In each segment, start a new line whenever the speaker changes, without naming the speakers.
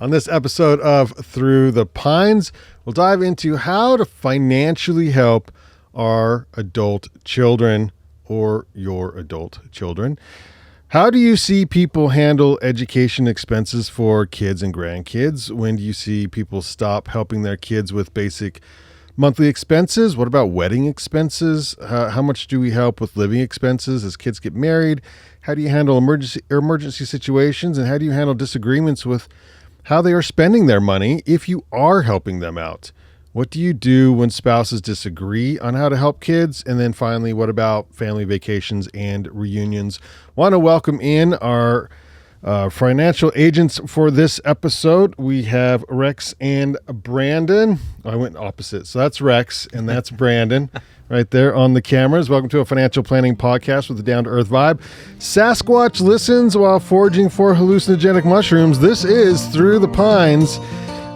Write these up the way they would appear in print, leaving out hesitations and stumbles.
On this episode of Through the Pines, we'll dive into how to financially help our adult children or your adult children. How do you see people handle education expenses for kids and grandkids? When do you see people stop helping their kids with basic monthly expenses? What about wedding expenses? How much do we help with living expenses as kids get married? How do you handle emergency situations? And how do you handle disagreements with how they are spending their money if you are helping them out? What do you do when spouses disagree on how to help kids? And then finally, what about family vacations and reunions? Want to welcome in our financial agents for this episode. We have Rex and Brandyn. I went opposite. So that's Rex and that's Brandyn right there on the cameras. Welcome to a financial planning podcast with a down-to-earth vibe. Sasquatch listens while foraging for hallucinogenic mushrooms. This is Through the Pines.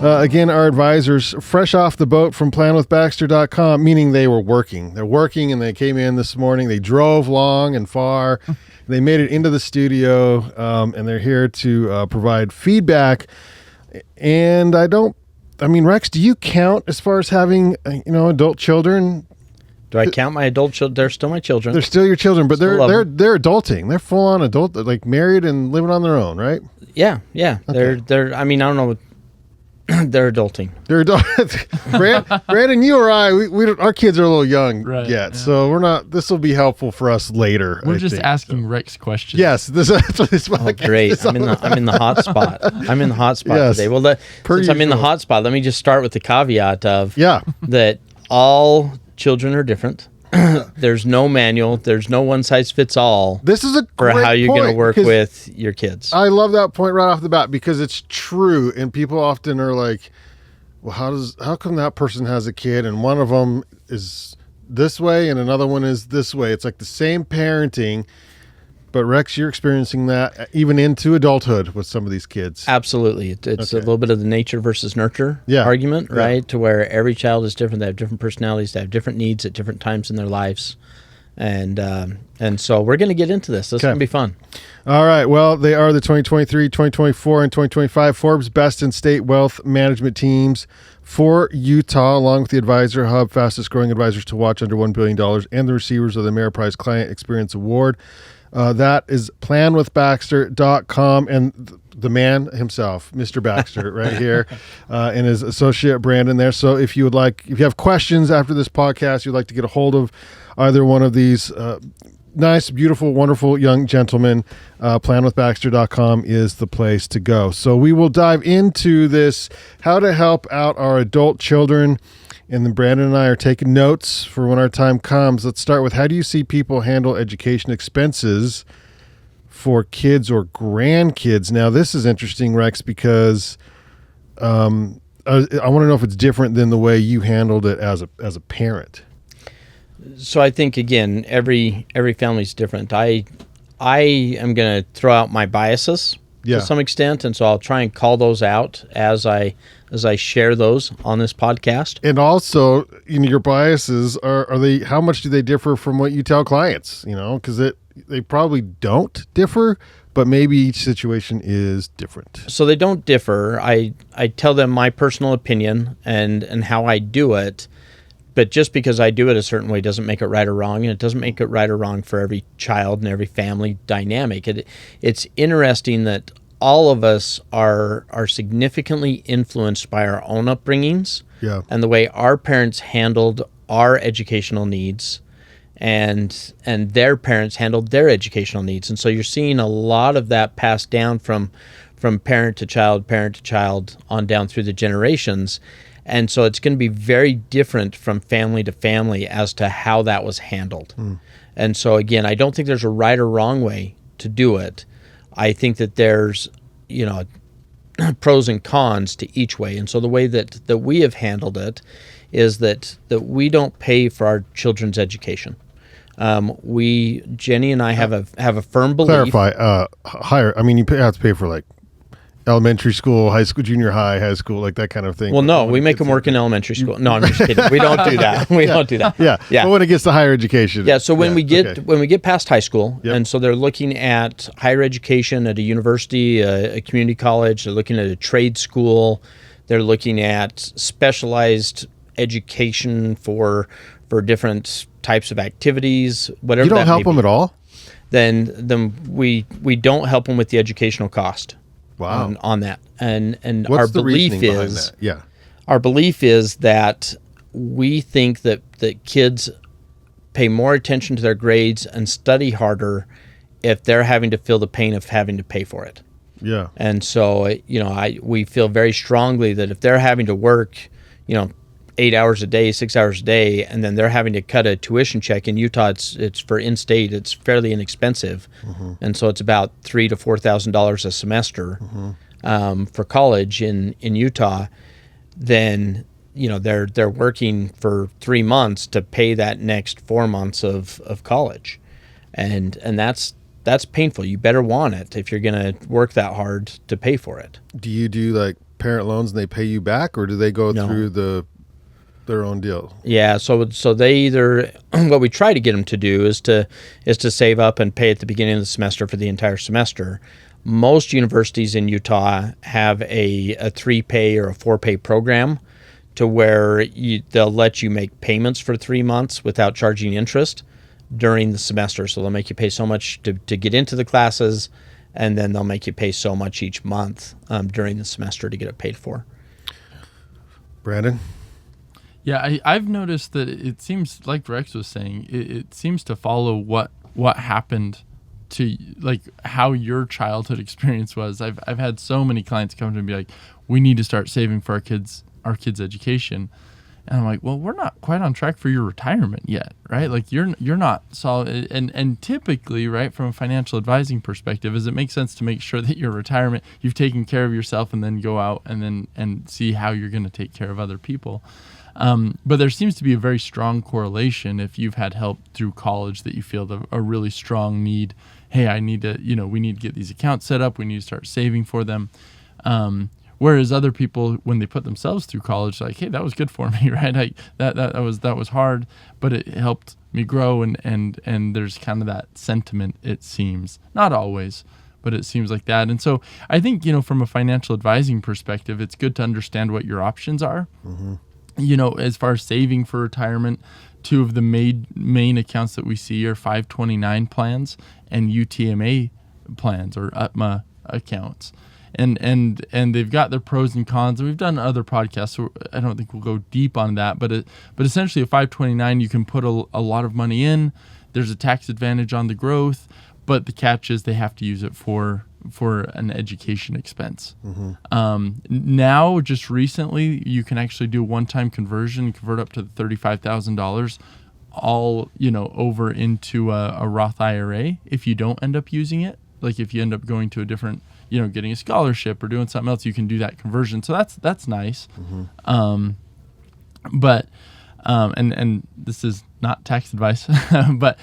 Again, our advisors, fresh off the boat from planwithbaxter.com, meaning they were working. They're working and they came in this morning. They drove long and far. They made it into the studio, and they're here to provide feedback. And Rex, do you count as far as having, adult children?
Do I count my adult children? They're still my children.
They're still your children, but they're adulting. They're full on adult, like married and living on their own, right?
Yeah.
Okay.
They're. I don't know. They're adulting.
They're adult. Brandyn, you or I, we don't, our kids are a little young yet, so we're not. This will be helpful for us later.
We're just asking Rex questions.
Yes, this
great. I'm in the hot spot. I'm in the hot spot today. Well, since I'm in the hot spot, let me just start with the caveat of that all children are different. There's no manual. There's no one size fits all.
This is
for how you're going to work with your kids.
I love that point right off the bat because it's true, and people often are like, "Well, how come that person has a kid and one of them is this way and another one is this way?" It's like the same parenting. But Rex, you're experiencing that even into adulthood with some of these kids.
Absolutely. It's a little bit of the nature versus nurture argument, right? To where every child is different. They have different personalities. They have different needs at different times in their lives. And so we're going to get into this. This is going to be fun.
All right. Well, they are the 2023, 2024, and 2025 Forbes Best in State Wealth Management Teams for Utah, along with the Advisor Hub, fastest growing advisors to watch under $1 billion, and the receivers of the Ameriprise Client Experience Award. That is planwithbaxter.com, and the man himself, Mr. Baxter, right here, and his associate Brandyn there. So if you have questions after this podcast, you'd like to get a hold of either one of these nice, beautiful, wonderful young gentlemen, planwithbaxter.com is the place to go. So we will dive into this, how to help out our adult children. And then Brandyn and I are taking notes for when our time comes. Let's start with, how do you see people handle education expenses for kids or grandkids? Now, this is interesting, Rex, because I want to know if it's different than the way you handled it as a parent.
So I think, again, every family's different. I am going to throw out my biases to some extent, and so I'll try and call those out as I share those on this podcast.
And also, your biases are they? How much do they differ from what you tell clients? Because they probably don't differ, but maybe each situation is different.
So they don't differ. I tell them my personal opinion and how I do it. But just because I do it a certain way doesn't make it right or wrong, and it doesn't make it right or wrong for every child and every family dynamic. It's interesting that all of us are significantly influenced by our own upbringings and the way our parents handled our educational needs and their parents handled their educational needs. And so you're seeing a lot of that passed down from parent to child on down through the generations. And so it's going to be very different from family to family as to how that was handled. And so, again, I don't think there's a right or wrong way to do it. I think that there's, pros and cons to each way. And so the way that we have handled it is that we don't pay for our children's education. Jenny and I have a firm belief.
Clarify, higher. You have to pay for elementary school, high school, junior high school, like that kind of thing.
Well, no, we make them work in elementary school. No, I'm just kidding. We don't do that. We don't do that.
Yeah.
Yeah.
But when it gets to higher education.
Yeah. So when we get
okay.
when we get past high school,
Yep.
and so they're looking at higher education at a university, a community college. They're looking at a trade school. They're looking at specialized education for different types of activities. Whatever.
You don't
that
help
may
them
be.
at all?
Then we don't help them with the educational cost.
Wow.
On that, and
What's
our
the
belief
reasoning behind
is
that? Yeah.
our belief is that we think that kids pay more attention to their grades and study harder if they're having to feel the pain of having to pay for it.
Yeah.
And so, we feel very strongly that if they're having to work, 8 hours a day, 6 hours a day, and then they're having to cut a tuition check in Utah, it's for in-state, it's fairly inexpensive, and so it's about $3,000 to $4,000 a semester for college in Utah. Then they're working for 3 months to pay that next 4 months of college, and that's painful. You better want it if you're going to work that hard to pay for it.
Do you do like parent loans and they pay you back, or do they go
No.
through their own deal?
Yeah, so they either what we try to get them to do is to save up and pay at the beginning of the semester for the entire semester. Most universities in Utah have a 3-pay or a 4-pay program to where they'll let you make payments for 3 months without charging interest during the semester. So they'll make you pay so much to get into the classes, and then they'll make you pay so much each month during the semester to get it paid for.
Brandon?
Yeah, I've noticed that it seems like Rex was saying, it seems to follow what happened to, like, how your childhood experience was. I've had so many clients come to me and be like, we need to start saving for our kids' education. And I'm like, well, we're not quite on track for your retirement yet, right? Like you're not solid. And typically, right, from a financial advising perspective, is it makes sense to make sure that your retirement, you've taken care of yourself and then go out and see how you're going to take care of other people. But there seems to be a very strong correlation if you've had help through college that you feel a really strong need. Hey, I need to, we need to get these accounts set up. We need to start saving for them. Whereas other people, when they put themselves through college, like, hey, that was good for me, right? That was hard, but it helped me grow. And there's kind of that sentiment, it seems, not always, but it seems like that. And so I think, from a financial advising perspective, it's good to understand what your options are. Mm-hmm. As far as saving for retirement, two of the main accounts that we see are 529 plans and UTMA plans, or UTMA accounts. And they've got their pros and cons. And we've done other podcasts, so I don't think we'll go deep on that. But essentially, a 529, you can put a lot of money in. There's a tax advantage on the growth, but the catch is they have to use it for an education expense. Mm-hmm. Now, just recently, you can actually do a one-time conversion, convert up to $35,000, all over into a Roth IRA. If you don't end up using it, like if you end up going to a different, getting a scholarship or doing something else, you can do that conversion. So that's nice. Mm-hmm. And this is not tax advice, but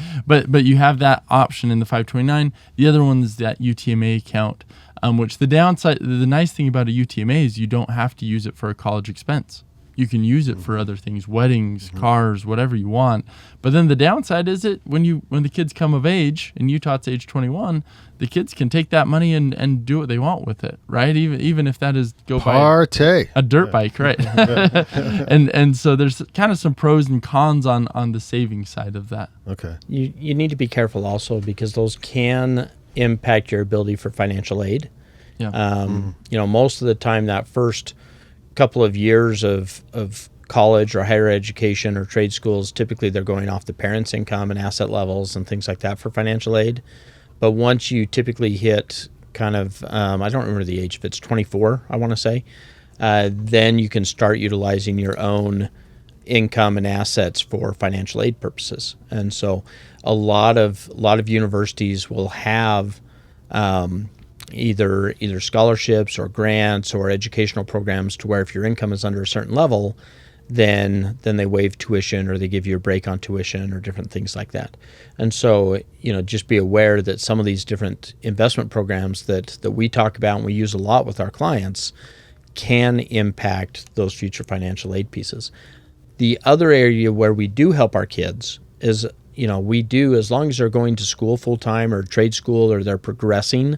you have that option in the 529. The other one is that UTMA account, which the nice thing about a UTMA is you don't have to use it for a college expense. You can use it for other things, weddings, cars, whatever you want. But then the downside is when the kids come of age, in Utah it's age 21, the kids can take that money and do what they want with it, right? Even if that is go buy a dirt bike, right? and so there's kind of some pros and cons on the saving side of that.
Okay.
You need to be careful also, because those can impact your ability for financial aid.
Yeah.
Most of the time, that first couple of years of college or higher education or trade schools, typically they're going off the parents' income and asset levels and things like that for financial aid. But once you typically hit kind of, I don't remember the age, if it's 24, I want to say, then you can start utilizing your own income and assets for financial aid purposes. And so a lot of universities will have either scholarships or grants or educational programs to where if your income is under a certain level, then they waive tuition, or they give you a break on tuition, or different things like that. And so, just be aware that some of these different investment programs that we talk about and we use a lot with our clients can impact those future financial aid pieces. The other area where we do help our kids is, we do, as long as they're going to school full time or trade school, or they're progressing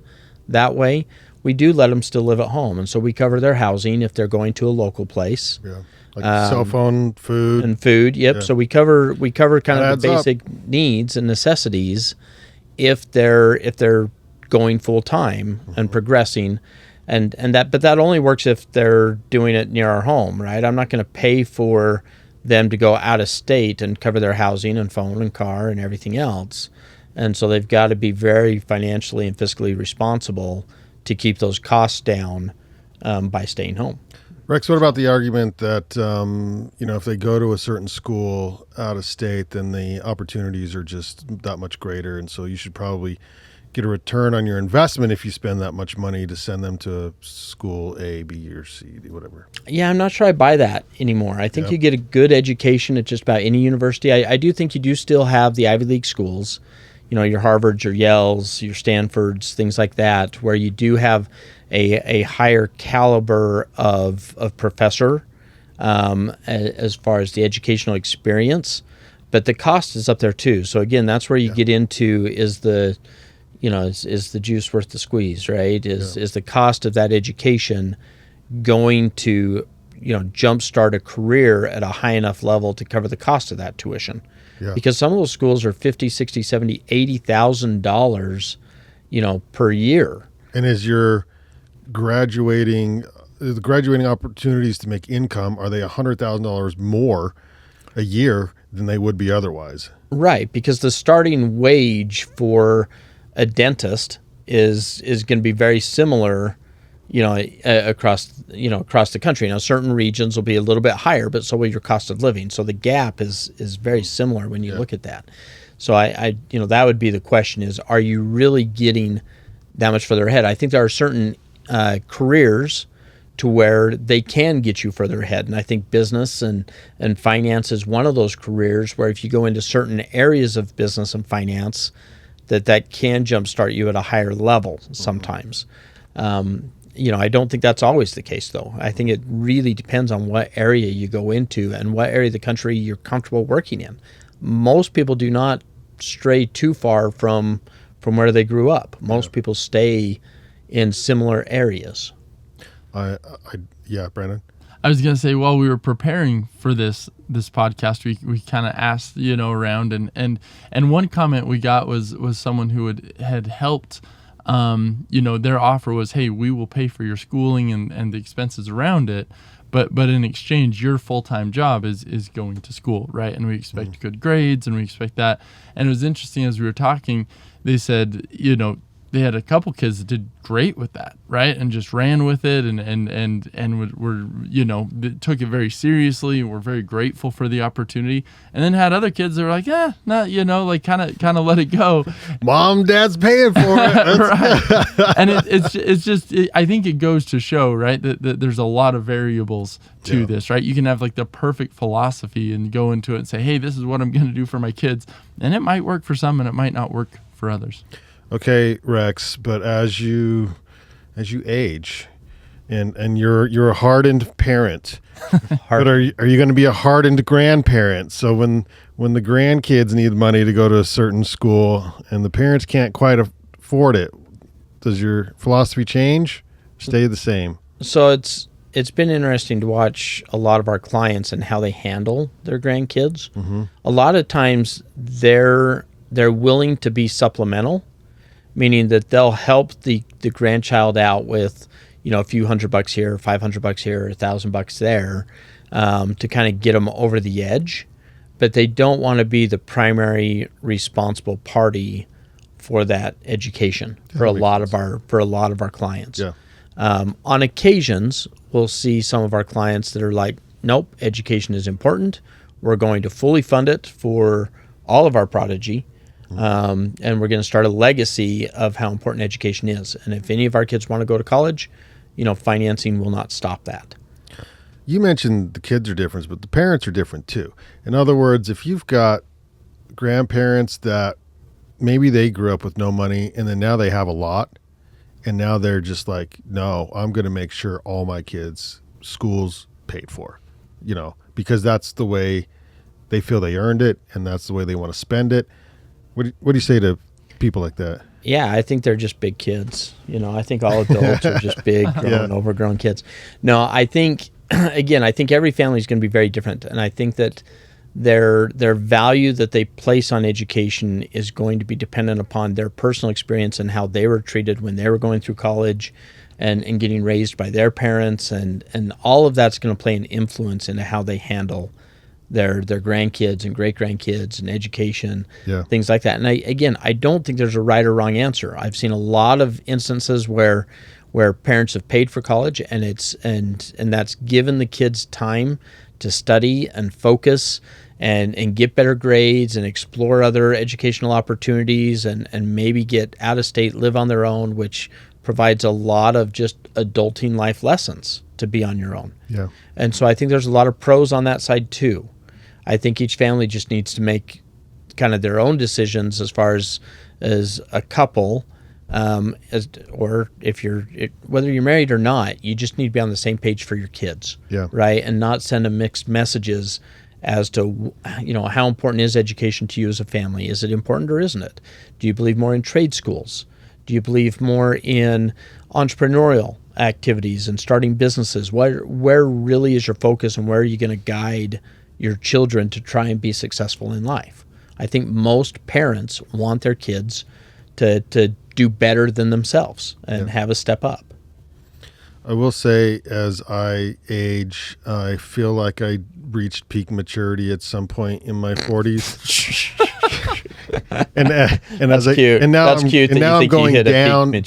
that way, we do let them still live at home. And so we cover their housing if they're going to a local place.
Yeah. Like cell phone, food.
And food, yep. Yeah. So we cover kind of the basic needs and necessities if they're going full time and progressing. But that only works if they're doing it near our home, right? I'm not going to pay for them to go out of state and cover their housing and phone and car and everything else. And so they've got to be very financially and fiscally responsible to keep those costs down by staying home.
Rex, what about the argument that, if they go to a certain school out of state, then the opportunities are just that much greater, and so you should probably get a return on your investment if you spend that much money to send them to school A, B, or C, whatever.
Yeah, I'm not sure I buy that anymore. I think you get a good education at just about any university. I do think you do still have the Ivy League schools, your Harvards, your Yales, your Stanfords, things like that, where you do have a higher caliber of professor as far as the educational experience, but the cost is up there too. So again, that's where you get into is the juice worth the squeeze, right? Is the cost of that education going to jumpstart a career at a high enough level to cover the cost of that tuition? Yeah. Because some of those schools are $50,000, $60,000, $70,000, per year.
And as you're graduating opportunities to make income, are they $100,000 more a year than they would be otherwise?
Right, because the starting wage for a dentist is going to be very similar, across the country. Now, certain regions will be a little bit higher, but so will your cost of living. So the gap is very similar when you look at that. So I that would be the question: is, are you really getting that much further ahead? I think there are certain careers to where they can get you further ahead. And I think business and finance is one of those careers where if you go into certain areas of business and finance, that can jumpstart you at a higher level sometimes. I don't think that's always the case, though. I think it really depends on what area you go into and what area of the country you're comfortable working in. Most people do not stray too far from where they grew up. Most people stay in similar areas.
Brandon.
I was going to say, while we were preparing for this podcast, we kind of asked, around, and one comment we got was someone who had helped, their offer was, hey, we will pay for your schooling and the expenses around it, but in exchange, your full-time job is going to school, right? And we expect good grades, and we expect that. And it was interesting as we were talking, they said, they had a couple kids that did great with that, right? And just ran with it and were took it very seriously and were very grateful for the opportunity. And then had other kids that were like, kind of let it go.
Mom, Dad's paying for it.
Right. And it's just I think it goes to show, right, that there's a lot of variables to this, right? You can have like the perfect philosophy and go into it and say, hey, this is what I'm going to do for my kids. And it might work for some and it might not work for others.
Okay, Rex, but as you age, and you're a hardened parent, but are you going to be a hardened grandparent? So when the grandkids need money to go to a certain school and the parents can't quite afford it, does your philosophy change? Stay the same?
So it's been interesting to watch a lot of our clients and how they handle their grandkids. Mm-hmm. A lot of times they're willing to be supplemental, meaning that they'll help the grandchild out with, a few $100 here, $500 here, $1,000 there, to kind of get them over the edge. But they don't want to be the primary responsible party for that education for a lot of our clients. Yeah. On occasions, we'll see some of our clients that are like, nope, education is important. We're going to fully fund it for all of our prodigy. And we're going to start a legacy of how important education is. And if any of our kids want to go to college, financing will not stop that.
you mentioned the kids are different, but the parents are different too. In other words, if you've got grandparents that maybe they grew up with no money and then now they have a lot, and now they're just like, no, I'm going to make sure all my kids' schools paid for, because that's the way they feel they earned it and that's the way they want to spend it. What do you say to people like that?
Yeah, I think they're just big kids. I think all adults are just big, overgrown kids. No, I think, again, I think every family is going to be very different. And I think that their value that they place on education is going to be dependent upon their personal experience and how they were treated when they were going through college and getting raised by their parents. And all of that's going to play an influence into how they handle their grandkids and great-grandkids and education, things like that. And I don't think there's a right or wrong answer. I've seen a lot of instances where parents have paid for college and that's given the kids time to study and focus and get better grades and explore other educational opportunities and maybe get out of state, live on their own, which provides a lot of just adulting life lessons to be on your own.
Yeah. And
so I think there's a lot of pros on that side too. I think each family just needs to make kind of their own decisions as far as a couple, or whether you're married or not, you just need to be on the same page for your kids, right? And not send them mixed messages as to how important is education to you as a family. Is it important or isn't it? Do you believe more in trade schools? Do you believe more in entrepreneurial activities and starting businesses? Where really is your focus, and where are you going to guide your children to try and be successful in life? I think most parents want their kids to do better than themselves and have a step up.
I will say, as I age, I feel like I reached peak maturity at some point in my 40s. and
that's cute.
And now
that's
I'm,
cute.
And now I'm going down.
Peak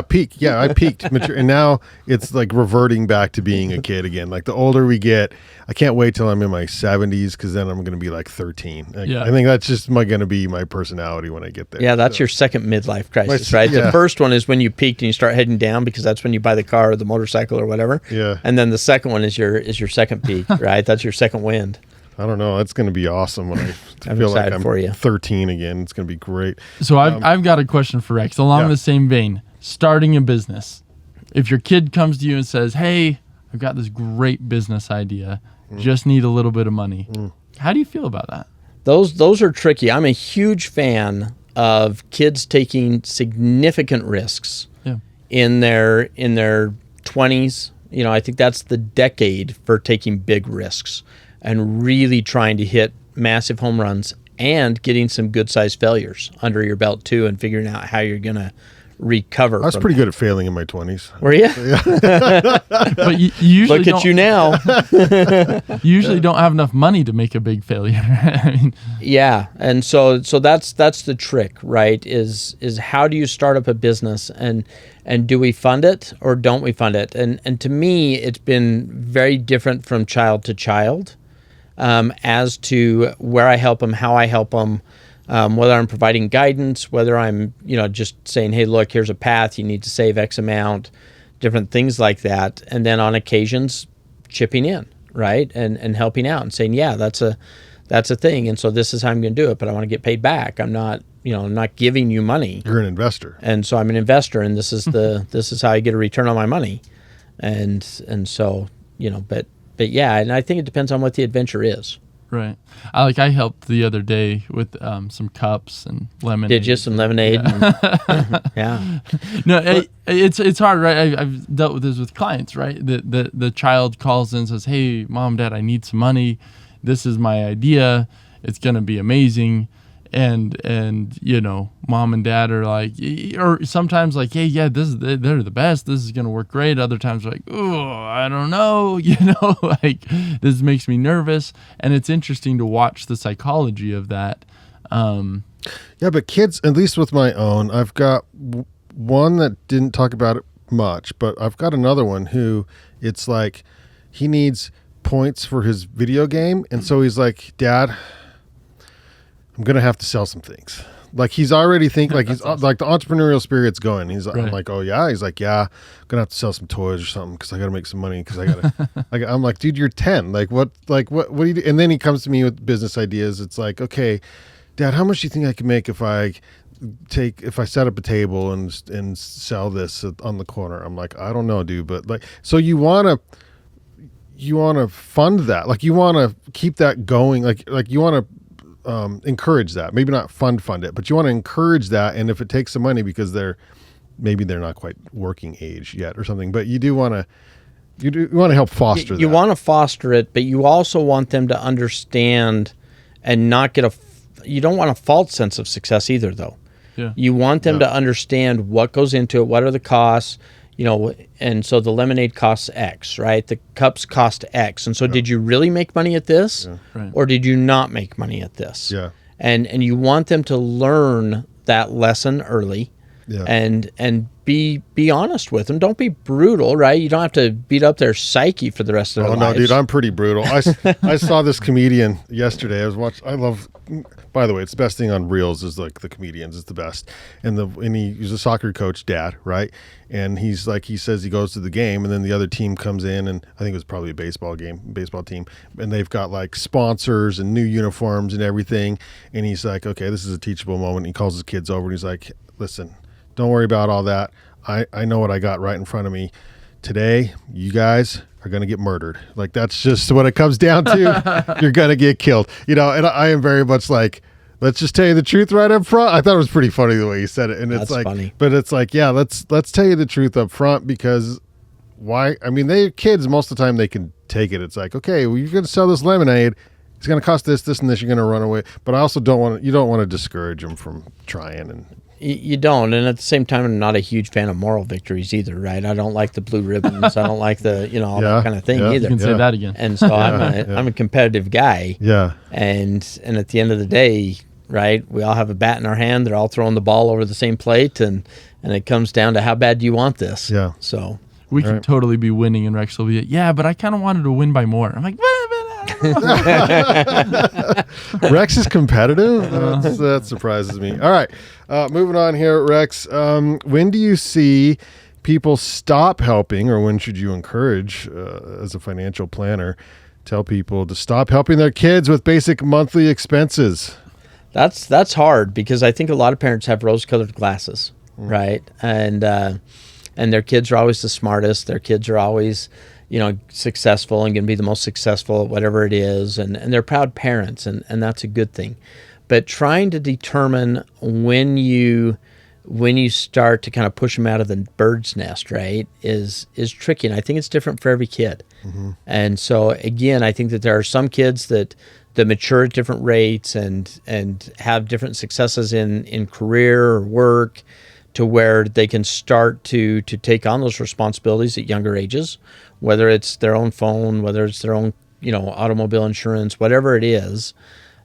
Peak. I peaked mature, and now it's like reverting back to being a kid again. Like the older we get, I can't wait till I'm in my 70s because then I'm going to be like 13. I think that's just going to be my personality when I get there.
Yeah, that's your second midlife crisis, right? The first one is when you peaked and you start heading down because that's when you buy the car or the motorcycle or whatever.
Yeah.
And then the second one is your second peak, right? That's your second wind.
I don't know. It's going to be awesome when I feel like I'm 13 again. It's going to be great.
So I've got a question for Rex along the same vein. Starting a business. If your kid comes to you and says, "Hey, I've got this great business idea. Just need a little bit of money." How do you feel about that?
Those are tricky. I'm a huge fan of kids taking significant risks in their 20s. I think that's the decade for taking big risks and really trying to hit massive home runs and getting some good-sized failures under your belt too, and figuring out how you're going to recover.
I was pretty good at failing in my 20s.
Were you?
Yeah.
But you usually
look at you now.
You usually don't have enough money to make a big failure.
Yeah, and so that's the trick, right? Is how do you start up a business, and do we fund it or don't we fund it? And to me, it's been very different from child to child, as to where I help them, how I help them. Whether I'm providing guidance, whether I'm, just saying, hey, look, here's a path, you need to save X amount, different things like that. And then on occasions, chipping in, right? And helping out and saying, yeah, that's a thing. And so this is how I'm going to do it, but I want to get paid back. I'm not, I'm not giving you money.
You're an investor.
And so I'm an investor, and this is how I get a return on my money. And so, but yeah, and I think it depends on what the adventure is.
Right. I helped the other day with some cups and lemonade.
Did you? Some lemonade?
Yeah.
Yeah.
No, it's hard, right? I've dealt with this with clients, right? The child calls in and says, "Hey, Mom, Dad, I need some money. This is my idea. It's going to be amazing." And Mom and Dad are like, or sometimes like, "Hey, yeah, they're the best. This is going to work great." Other times like, "Oh, I don't know." Like this makes me nervous. And it's interesting to watch the psychology of that.
Yeah, but kids, at least with my own, I've got one that didn't talk about it much, but I've got another one who it's like he needs points for his video game. And so he's like, "Dad, I'm going to have to sell some things. Like he's already like he's
Awesome.
like the entrepreneurial spirit's going. I'm
Right.
like, oh yeah. He's like, yeah, I'm gonna have to sell some toys or something because I gotta make some money because I gotta. I'm like, dude, you're 10. Like what do you do? And then he comes to me with business ideas. It's like, okay, Dad, how much do you think I can make if I set up a table and sell this on the corner? I'm like, I don't know, dude, but like, so you want to fund that, like you want to keep that going, like you want to encourage that, maybe not fund it, but you want to encourage that. And if it takes some money because they're not quite working age yet or something, but you want to help foster that.
You want to foster it, but you also want them to understand and not get you don't want a false sense of success either, though.
Yeah.
You want them to understand what goes into it, what are the costs, and so the lemonade costs X, right? The cups cost X. And so did you really make money at this?
Yeah.
Right.
Or did you not make money at this?
Yeah.
And you want them to learn that lesson early.
Yeah.
And be honest with them. Don't be brutal, right? You don't have to beat up their psyche for the rest of their lives.
Oh no, dude, I'm pretty brutal. I saw this comedian yesterday. By the way, it's the best thing on Reels is like the comedians. It's the best. And he's a soccer coach, dad, right? And he says he goes to the game, and then the other team comes in, and I think it was probably a baseball team, and they've got like sponsors and new uniforms and everything. And he's like, okay, this is a teachable moment. He calls his kids over, and he's like, listen, don't worry about all that. I know what I got right in front of me. Today, you guys are going to get murdered. Like, that's just what it comes down to. You're going to get killed. And I am very much like, let's just tell you the truth right up front. I thought it was pretty funny the way he said it. And it's
That's
like,
funny.
But it's like, yeah, let's tell you the truth up front because why? I mean, kids, most of the time they can take it. It's like, okay, well, you're going to sell this lemonade. It's going to cost this, and this. You're going to run away. But I also you don't want to discourage them from trying. And
You don't, and at the same time, I'm not a huge fan of moral victories either, right? I don't like the blue ribbons. I don't like the, all that kind of thing
Yeah.
You
either.
can say that again.
And so I'm a competitive guy.
yeah.
And at the end of the day, right, we all have a bat in our hand. They're all throwing the ball over the same plate, and it comes down to how bad do you want this?
Yeah.
So
We could totally be winning, and Rex will be, yeah, but I kind of wanted to win by more. I'm like,
Rex is competitive. That surprises me. All right, moving on here, Rex. When do you see people stop helping, or when should you encourage, as a financial planner, tell people to stop helping their kids with basic monthly expenses?
that's hard because I think a lot of parents have rose-colored glasses, right? And their kids are always the smartest. Their kids are always successful and going to be the most successful at whatever it is. And they're proud parents, and that's a good thing. But trying to determine when you start to kind of push them out of the bird's nest, right, is tricky. And I think it's different for every kid. Mm-hmm. And so, again, I think that there are some kids that mature at different rates and have different successes in career or work to where they can start to take on those responsibilities at younger ages, whether it's their own phone, whether it's their own, automobile insurance, whatever it is.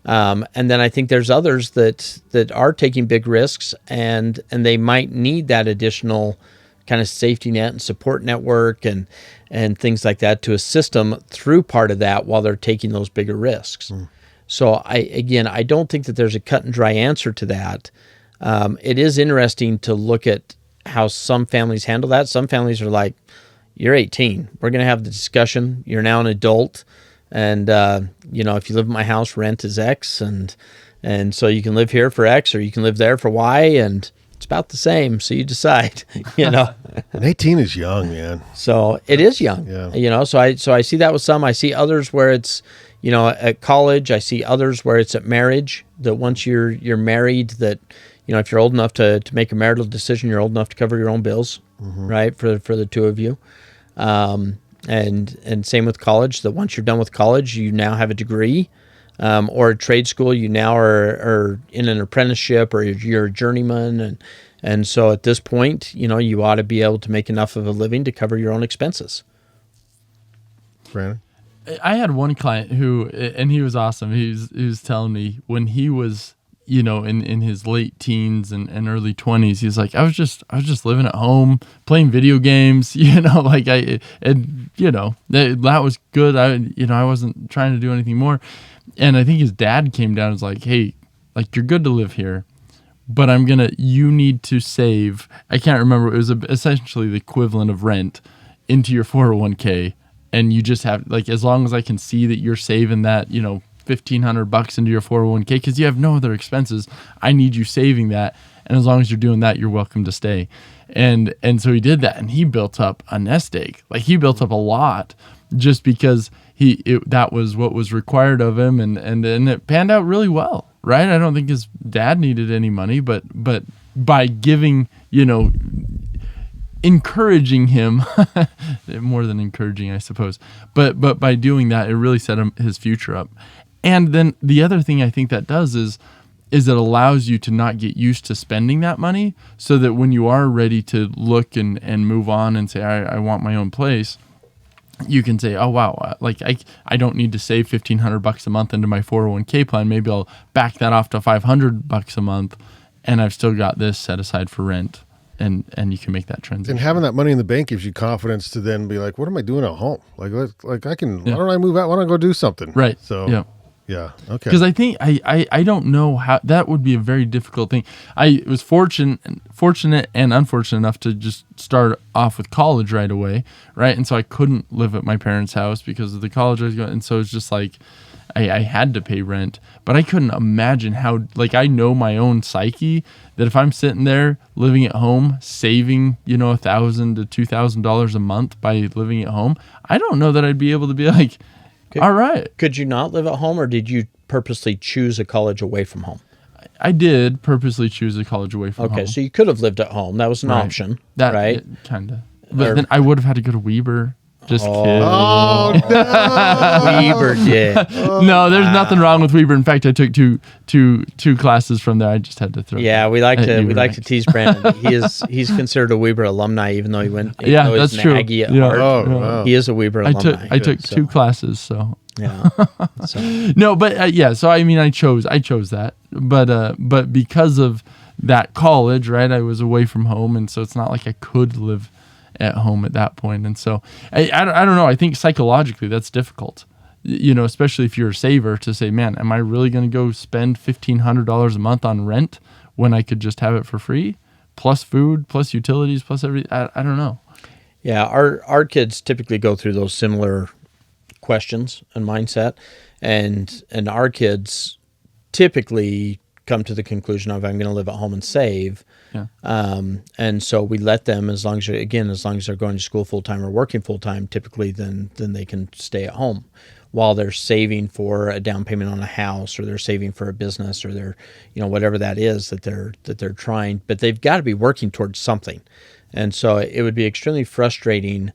And then I think there's others that are taking big risks and they might need that additional kind of safety net and support network and things like that to assist them through part of that while they're taking those bigger risks. So I don't think that there's a cut and dry answer to that. It is interesting to look at how some families handle that. Some families are like, you're 18. We're going to have the discussion. You're now an adult. And, if you live in my house, rent is X. And so you can live here for X or you can live there for Y. And it's about the same. So you decide,
And 18 is young, man.
So it is young,
Yeah.
So I see that with some. I see others where it's, at college. I see others where it's at marriage, that once you're married, that, if you're old enough to make a marital decision, you're old enough to cover your own bills, right, for the two of you. And same with college, that once you're done with college, you now have a degree, or a trade school, you now are in an apprenticeship or you're a journeyman. And so at this point, you ought to be able to make enough of a living to cover your own expenses.
Brandon?
I had one client who, and he was awesome. He was telling me when he was, in his late teens and early 20s, he's like, I was just living at home playing video games, that was good. I wasn't trying to do anything more. And I think his dad came down and was like, hey, like, you're good to live here, but you need to save, I can't remember, it was essentially the equivalent of rent into your 401k. And you just have, like, as long as I can see that you're saving that, $1,500 into your 401k, because you have no other expenses, I need you saving that. And as long as you're doing that, you're welcome to stay. And so he did that, and he built up a nest egg. Like, he built up a lot just because that was what was required of him, and it panned out really well, right? I don't think his dad needed any money, but by giving, encouraging him, more than encouraging, I suppose, but by doing that, it really set his future up. And then the other thing I think that does is it allows you to not get used to spending that money, so that when you are ready to look and move on and say, I want my own place, you can say, oh, wow, like I don't need to save $1,500 a month into my 401k plan. Maybe I'll back that off to $500 a month, and I've still got this set aside for rent. And you can make that transition.
And having that money in the bank gives you confidence to then be like, what am I doing at home? Like I can, why don't I move out? Why don't I go do something?
Right.
So, yeah. Okay.
Because I think, I don't know how, that would be a very difficult thing. I was fortunate and unfortunate enough to just start off with college right away. Right. And so I couldn't live at my parents' house because of the college I was going. And so it's just like, I had to pay rent, but I couldn't imagine how, like, I know my own psyche that if I'm sitting there living at home, saving, $1,000 to $2,000 a month by living at home, I don't know that I'd be able to be like, all right.
Could you not live at home, or did you purposely choose a college away from home?
I did purposely choose a college away from home.
Okay, so you could have lived at home. That was an option, right?
Kind of. But then I would have had to go to Weber. Just kidding.
Oh, no.
Weber did.
No, there's nothing wrong with Weber. In fact, I took two classes from there. I just had to throw.
Yeah, we like to tease Brandon. He's considered a Weber alumni, even though he went.
Yeah, that's true.
Aggie at
Yeah.
heart.
Oh, wow.
He is a Weber alumni.
I took two classes, so.
Yeah.
No, but so I mean, I chose that, but because of that college, right? I was away from home, and so it's not like I could live at home at that point. And so I don't know. I think psychologically that's difficult, especially if you're a saver, to say, man, am I really going to go spend $1,500 a month on rent when I could just have it for free, plus food, plus utilities, plus everything? I don't know.
Yeah. Our kids typically go through those similar questions and mindset, and our kids typically come to the conclusion of, I'm going to live at home and save.
Yeah.
And so we let them, as long as they're going to school full time or working full time, typically then they can stay at home while they're saving for a down payment on a house, or they're saving for a business, or they're, whatever that is that they're trying, but they've got to be working towards something. And so it would be extremely frustrating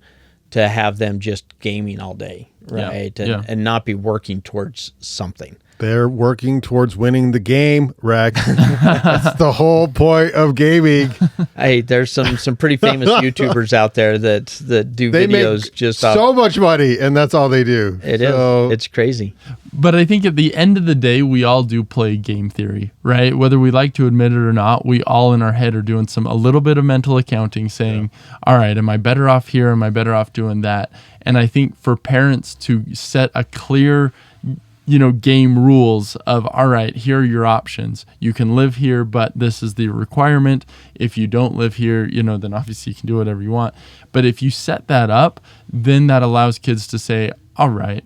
to have them just gaming all day, right? And not be working towards something.
They're working towards winning the game, Rex. That's the whole point of gaming.
Hey, there's some pretty famous YouTubers out there that do
They
videos
make
just
so much money, and that's all they do.
It is. It's crazy.
But I think at the end of the day, we all do play game theory, right? Whether we like to admit it or not, we all in our head are doing a little bit of mental accounting, saying, all right, am I better off here? Am I better off doing that? And I think for parents to set a clear game rules of, all right, here are your options. You can live here, but this is the requirement. If you don't live here, then obviously you can do whatever you want. But if you set that up, then that allows kids to say, all right,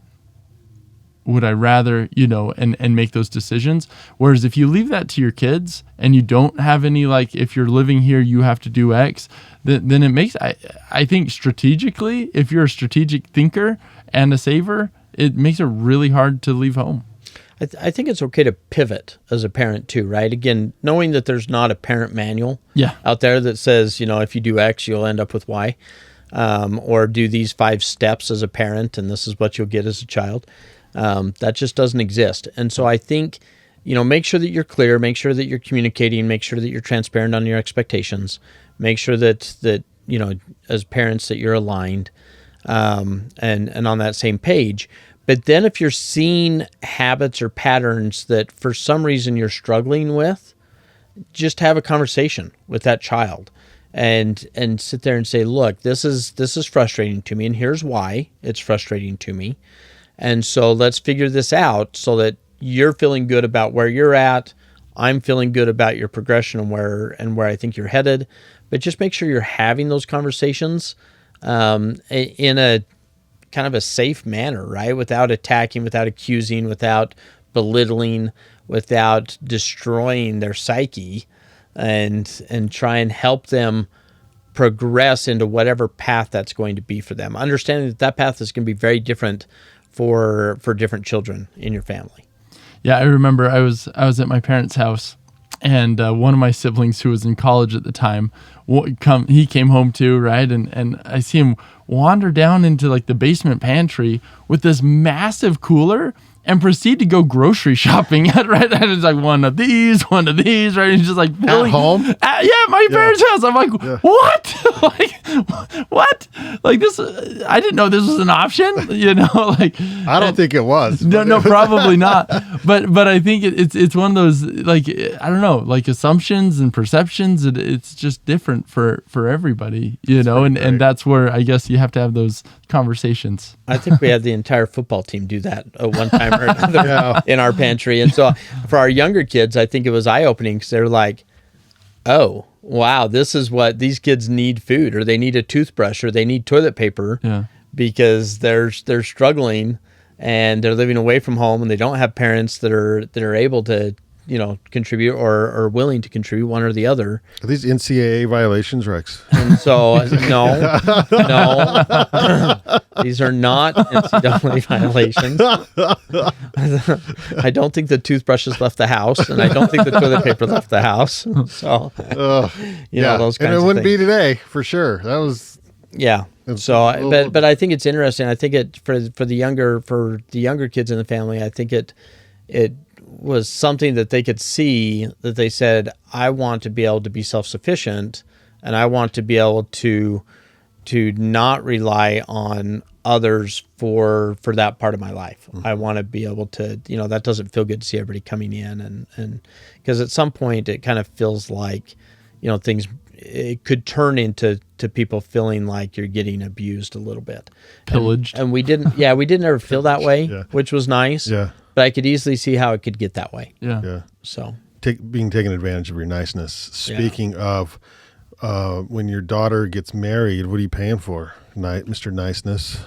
would I rather, and make those decisions. Whereas if you leave that to your kids and you don't have any, like, if you're living here, you have to do X, then it makes, I think strategically, if you're a strategic thinker and a saver, it makes it really hard to leave home.
I think it's okay to pivot as a parent too, right? Again, knowing that there's not a parent manual out there that says, if you do X, you'll end up with Y, or do these 5 steps as a parent, and this is what you'll get as a child. That just doesn't exist. And so I think, make sure that you're clear, make sure that you're communicating, make sure that you're transparent on your expectations, make sure that as parents that you're aligned, and on that same page. But then if you're seeing habits or patterns that for some reason you're struggling with, just have a conversation with that child and sit there and say, look, this is frustrating to me, and here's why it's frustrating to me. And so let's figure this out so that you're feeling good about where you're at. I'm feeling good about your progression and where I think you're headed. But just make sure you're having those conversations in a kind of a safe manner, right? Without attacking, without accusing, without belittling, without destroying their psyche, and try and help them progress into whatever path that's going to be for them. Understanding that that path is going to be very different for different children in your family.
Yeah, I remember I was at my parents' house, and one of my siblings who was in college at the time, he came home too, right? And I see him wander down into like the basement pantry with this massive cooler and proceed to go grocery shopping at, right? And it's like one of these, right? And he's just like filling,
at home.
My parents' house. I'm like, what? Like, what? Like this? I didn't know this was an option. Like
I don't think it was.
No, probably not. But I think it's one of those, like, I don't know, like assumptions and perceptions. It's just different for everybody, and that's where I guess you have to have those conversations.
I think we had the entire football team do that at one time or another in our pantry. And so for our younger kids, I think it was eye-opening because they're like, oh, wow, this is what these kids need food, or they need a toothbrush, or they need toilet paper because they're struggling and they're living away from home and they don't have parents that are able to contribute or willing to contribute, one or the other.
Are these NCAA violations, Rex?
And so, no, these are not NCAA violations. I don't think the toothbrushes left the house, and I don't think the toilet paper left the house. So, those kinds
and it
of
wouldn't
things.
be today for sure. That was
So, but I think it's interesting. I think it for the younger kids in the family. I think it was something that they could see, that they said, I want to be able to be self-sufficient, and I want to be able to not rely on others for that part of my life. Mm-hmm. I want to be able to, that doesn't feel good to see everybody coming in, and because at some point it kind of feels like, things, it could turn into people feeling like you're getting abused a little bit.
Pillaged.
And we didn't ever feel that way, which was nice.
Yeah.
But I could easily see how it could get that way.
Yeah.
So
being taken advantage of your niceness. Speaking of, when your daughter gets married, what are you paying for, Mr. Niceness?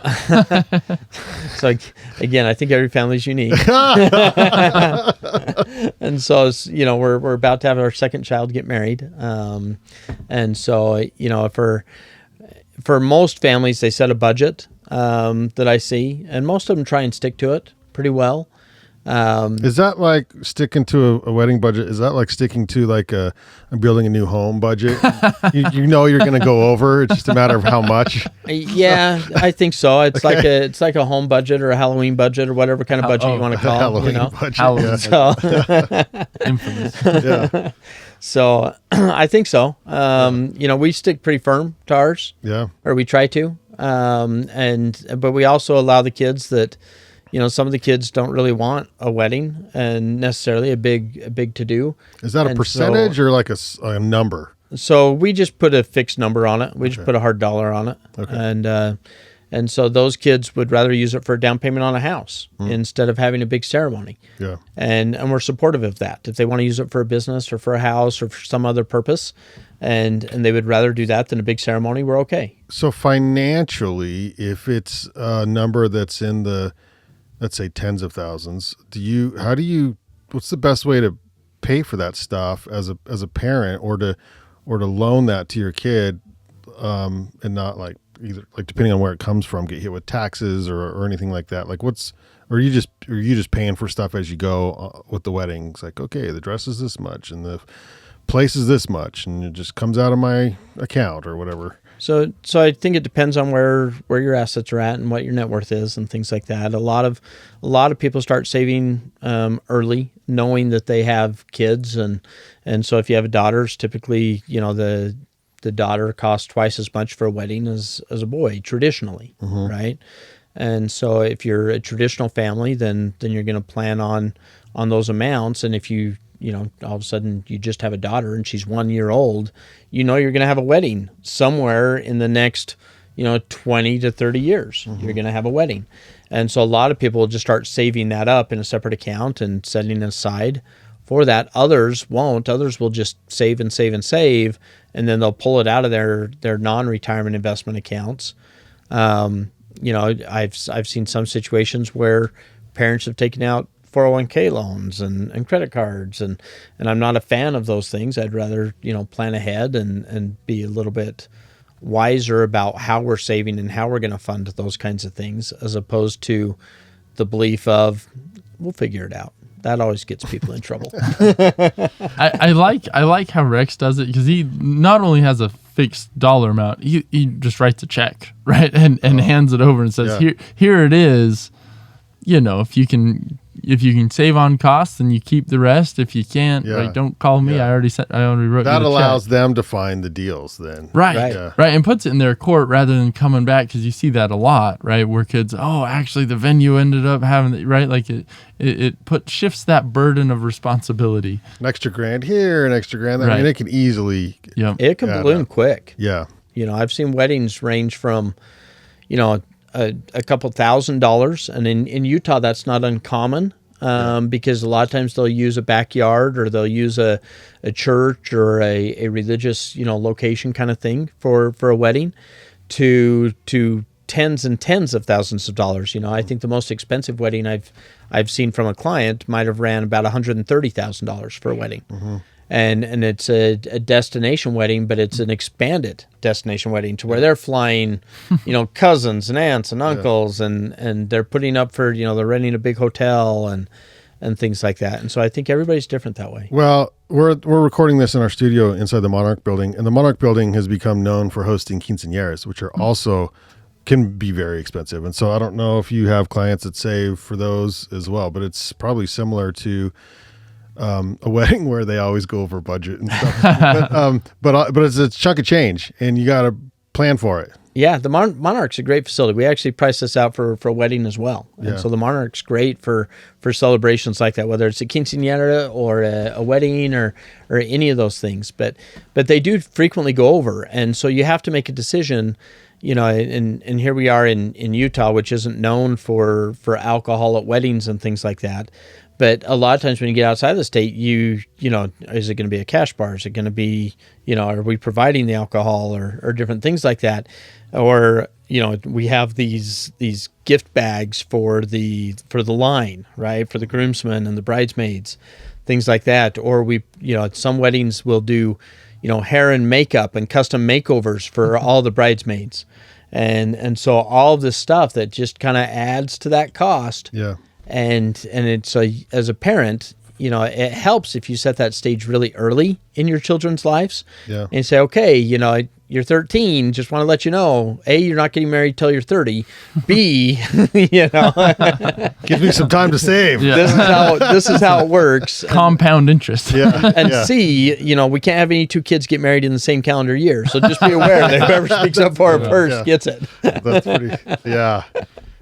So again, I think every family's unique. And so, we're about to have our second child get married. And so, for most families, they set a budget that I see, and most of them try and stick to it pretty well.
Is that like sticking to a wedding budget? Is that like sticking to like I'm building a new home budget? you're going to go over. It's just a matter of how much.
Yeah, I think so. It's like a home budget or a Halloween budget or whatever kind of budget you want to call
Halloween
it.
budget.
Halloween.
So,
Infamous.
Yeah.
So I think so. We stick pretty firm to ours.
Yeah.
Or we try to. But we also allow the kids that, some of the kids don't really want a wedding and necessarily a big to do.
Is that a percentage or like a number?
So we just put a fixed number on it. We just put a hard dollar on it. Okay. And so those kids would rather use it for a down payment on a house instead of having a big ceremony.
Yeah.
And we're supportive of that. If they want to use it for a business or for a house or for some other purpose, and they would rather do that than a big ceremony, we're okay.
So financially, if it's a number that's in the, let's say, tens of thousands, what's the best way to pay for that stuff as a parent, or to loan that to your kid, and not like either, like, depending on where it comes from, get hit with taxes or anything like that? Like, are you just paying for stuff as you go with the wedding? It's like, okay, the dress is this much and the place is this much, and it just comes out of my account or whatever.
So I think it depends on where your assets are at and what your net worth is and things like that. A lot of people start saving early, knowing that they have kids, and so if you have a daughter, typically the daughter costs twice as much for a wedding as a boy traditionally, right? And so if you're a traditional family, then you're going to plan on those amounts, and if you all of a sudden you just have a daughter and she's 1 year old, you're going to have a wedding somewhere in the next, 20 to 30 years. You're going to have a wedding. And so a lot of people will just start saving that up in a separate account and setting it aside for that. Others won't. Others will just save and save and save, and then they'll pull it out of their non-retirement investment accounts. I've seen some situations where parents have taken out 401k loans and credit cards, and I'm not a fan of those things. I'd rather, plan ahead and be a little bit wiser about how we're saving and how we're going to fund those kinds of things, as opposed to the belief of we'll figure it out. That always gets people in trouble.
I like how Rex does it, because he not only has a fixed dollar amount, he just writes a check, right, and hands it over and says, here it is. If you can save on costs, then you keep the rest. If you can't, right, don't call me. I already wrote
that.
You
allows
check.
them to find the deals then.
Right. And puts it in their court rather than coming back, because you see that a lot, right? Where kids, actually the venue ended up having it, right? Like it shifts that burden of responsibility.
An extra grand here, an extra grand there. Right. I mean, it can easily.
Yeah. It can balloon quick.
Yeah.
I've seen weddings range from, a couple $1,000s, and in Utah that's not uncommon, because a lot of times they'll use a backyard, or they'll use a church or a religious location kind of thing for a wedding, to tens and tens of thousands of dollars. I think the most expensive wedding I've seen from a client might have ran about $130,000 for a wedding. Mm-hmm. And it's a destination wedding, but it's an expanded destination wedding to where they're flying, cousins and aunts and uncles, and they're putting up for, they're renting a big hotel and things like that. And so I think everybody's different that way.
Well, we're recording this in our studio inside the Monarch Building, and the Monarch Building has become known for hosting quinceañeras, which are also can be very expensive. And so I don't know if you have clients that save for those as well, but it's probably similar to a wedding where they always go over budget and stuff. but it's a chunk of change, and you got to plan for it.
Yeah, the Monarch's a great facility. We actually priced this out for a wedding as well. And so the Monarch's great for celebrations like that, whether it's a quinceañera or a wedding or any of those things. But they do frequently go over, and so you have to make a decision. And here we are in Utah, which isn't known for alcohol at weddings and things like that. But a lot of times when you get outside of the state, is it going to be a cash bar? Is it going to be, are we providing the alcohol or different things like that? Or, we have these gift bags for the line, right? For the groomsmen and the bridesmaids, things like that. Or we, at some weddings we'll do, hair and makeup and custom makeovers for all the bridesmaids. And so all of this stuff that just kind of adds to that cost. Yeah. And it's as a parent, it helps if you set that stage really early in your children's lives. Yeah. And say, okay, you're 13. Just want to let you know, A, you're not getting married till you're 30. B,
give me some time to save.
Yeah. This is how it works.
Compound interest.
Yeah. And C, we can't have any two kids get married in the same calendar year. So just be aware that whoever speaks up for it first gets it.
That's pretty. Yeah.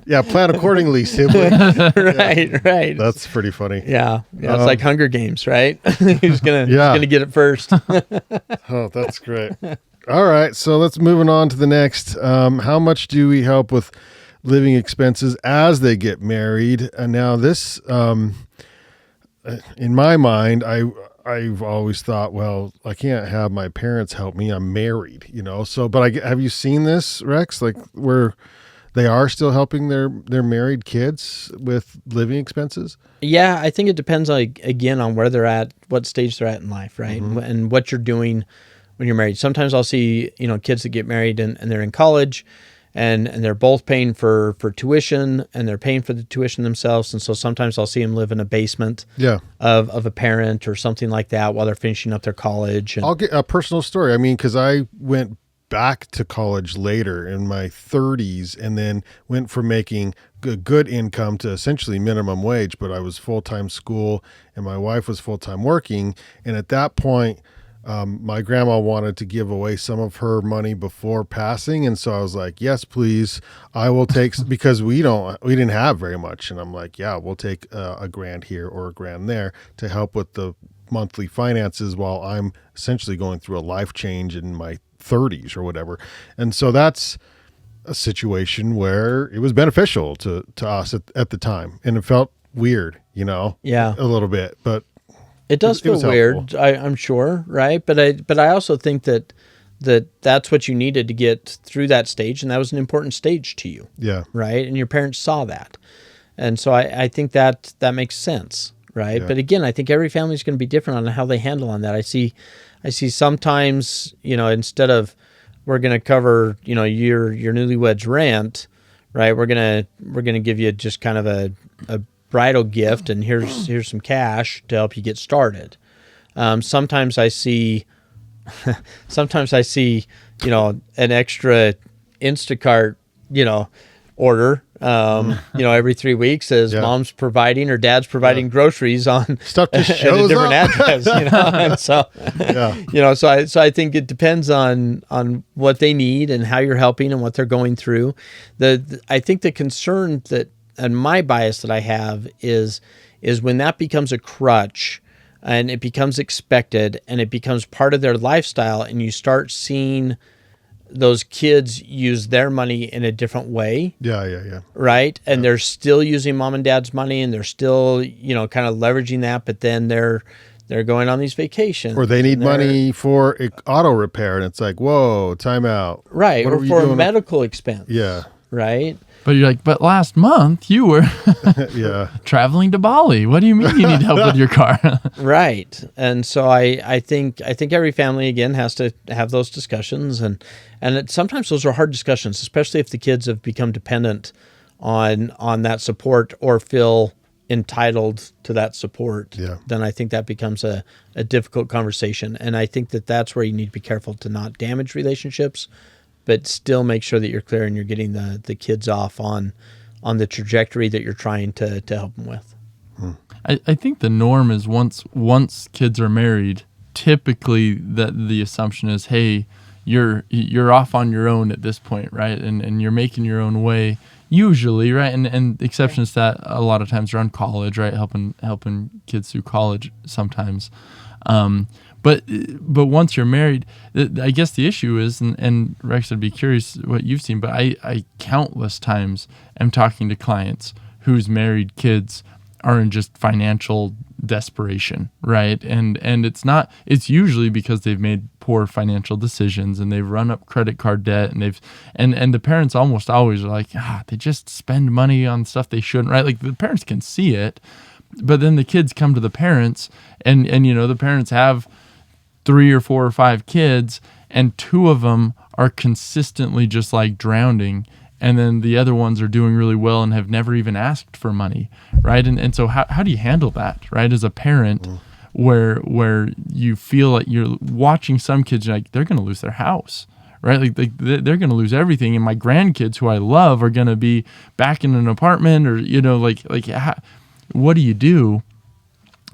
Yeah, plan accordingly, sibling.
Right.
That's pretty funny.
Yeah, it's like Hunger Games, right? Who's gonna get it first?
Oh, that's great. All right, so let's move on to the next. How much do we help with living expenses as they get married? And now this, in my mind, I've always thought, well, I can't have my parents help me. I'm married, So, but have you seen this, Rex? Like where they are still helping their married kids with living expenses?
Yeah, I think it depends, again, on where they're at, what stage they're at in life, right? Mm-hmm. And what you're doing when you're married. Sometimes I'll see, kids that get married and they're in college and they're both paying for tuition, and they're paying for the tuition themselves. And so sometimes I'll see them live in a basement of a parent or something like that while they're finishing up their college. And I'll
get a personal story. I mean, because I went back to college later in my 30s, and then went from making good income to essentially minimum wage, but I was full-time school and my wife was full-time working. And at that point, my grandma wanted to give away some of her money before passing. And so I was like, yes, please, I will take, because we didn't have very much. And I'm like, yeah, we'll take a grand here or a grand there to help with the monthly finances while I'm essentially going through a life change in my 30s or whatever. And so that's a situation where it was beneficial to us at the time, and it felt weird, a little bit, but
It does
It
feel
was helpful.
weird, I'm sure, right? But I also think that's what you needed to get through that stage, and that was an important stage to you,
Yeah.
right? And your parents saw that, and so I think that makes sense, right?
Yeah.
But again, I think every family is going to be different on how they handle on that. I see sometimes, instead of we're going to cover, your newlywed's rent, right? We're gonna give you just kind of a bridal gift, and here's some cash to help you get started. Sometimes I see, an extra Instacart, order, every 3 weeks as
Yeah.
mom's providing or dad's providing groceries on
Stuff just
at a
shows
different
up.
address, and so,
Yeah.
so I think it depends on what they need and how you're helping and what they're going through. I think the concern that, and my bias that I have is when that becomes a crutch and it becomes expected and it becomes part of their lifestyle, and you start seeing those kids use their money in a different way,
Yeah.
right? And they're still using mom and dad's money, and they're still, kind of leveraging that, but then they're going on these vacations.
Or they need
and they're-
money for auto repair, and it's like, whoa, time out.
Right,
What
or
are we
for a
doing?
medical expense.
Yeah.
Right?
But you're like, but last month you were
Yeah.
traveling to Bali. What do you mean you need help with your car?
Right. And so I think every family, again, has to have those discussions, and sometimes those are hard discussions, especially if the kids have become dependent on that support or feel entitled to that support.
Yeah.
Then I think that becomes a difficult conversation. And I think that's where you need to be careful to not damage relationships, but still make sure that you're clear and you're getting the kids off on the trajectory that you're trying to help them with.
I think the norm is once kids are married, typically the assumption is, hey, you're off on your own at this point, right? And you're making your own way, usually, right? And exceptions to that a lot of times around college, right? Helping kids through college sometimes. But once you're married, I guess the issue is, and Rex, I'd be curious what you've seen, but I countless times am talking to clients whose married kids are in just financial desperation, right? And it's usually because they've made poor financial decisions and they've run up credit card debt, and the parents almost always are like, they just spend money on stuff they shouldn't, right? Like the parents can see it, but then the kids come to the parents, and the parents have 3 or 4 or 5 kids, and 2 of them are consistently just like drowning, and then the other ones are doing really well and have never even asked for money, right? And so how do you handle that, right, as a parent, where you feel like you're watching some kids, you're like, they're going to lose their house, right? Like they're going to lose everything, and my grandkids, who I love, are going to be back in an apartment, or what do you do?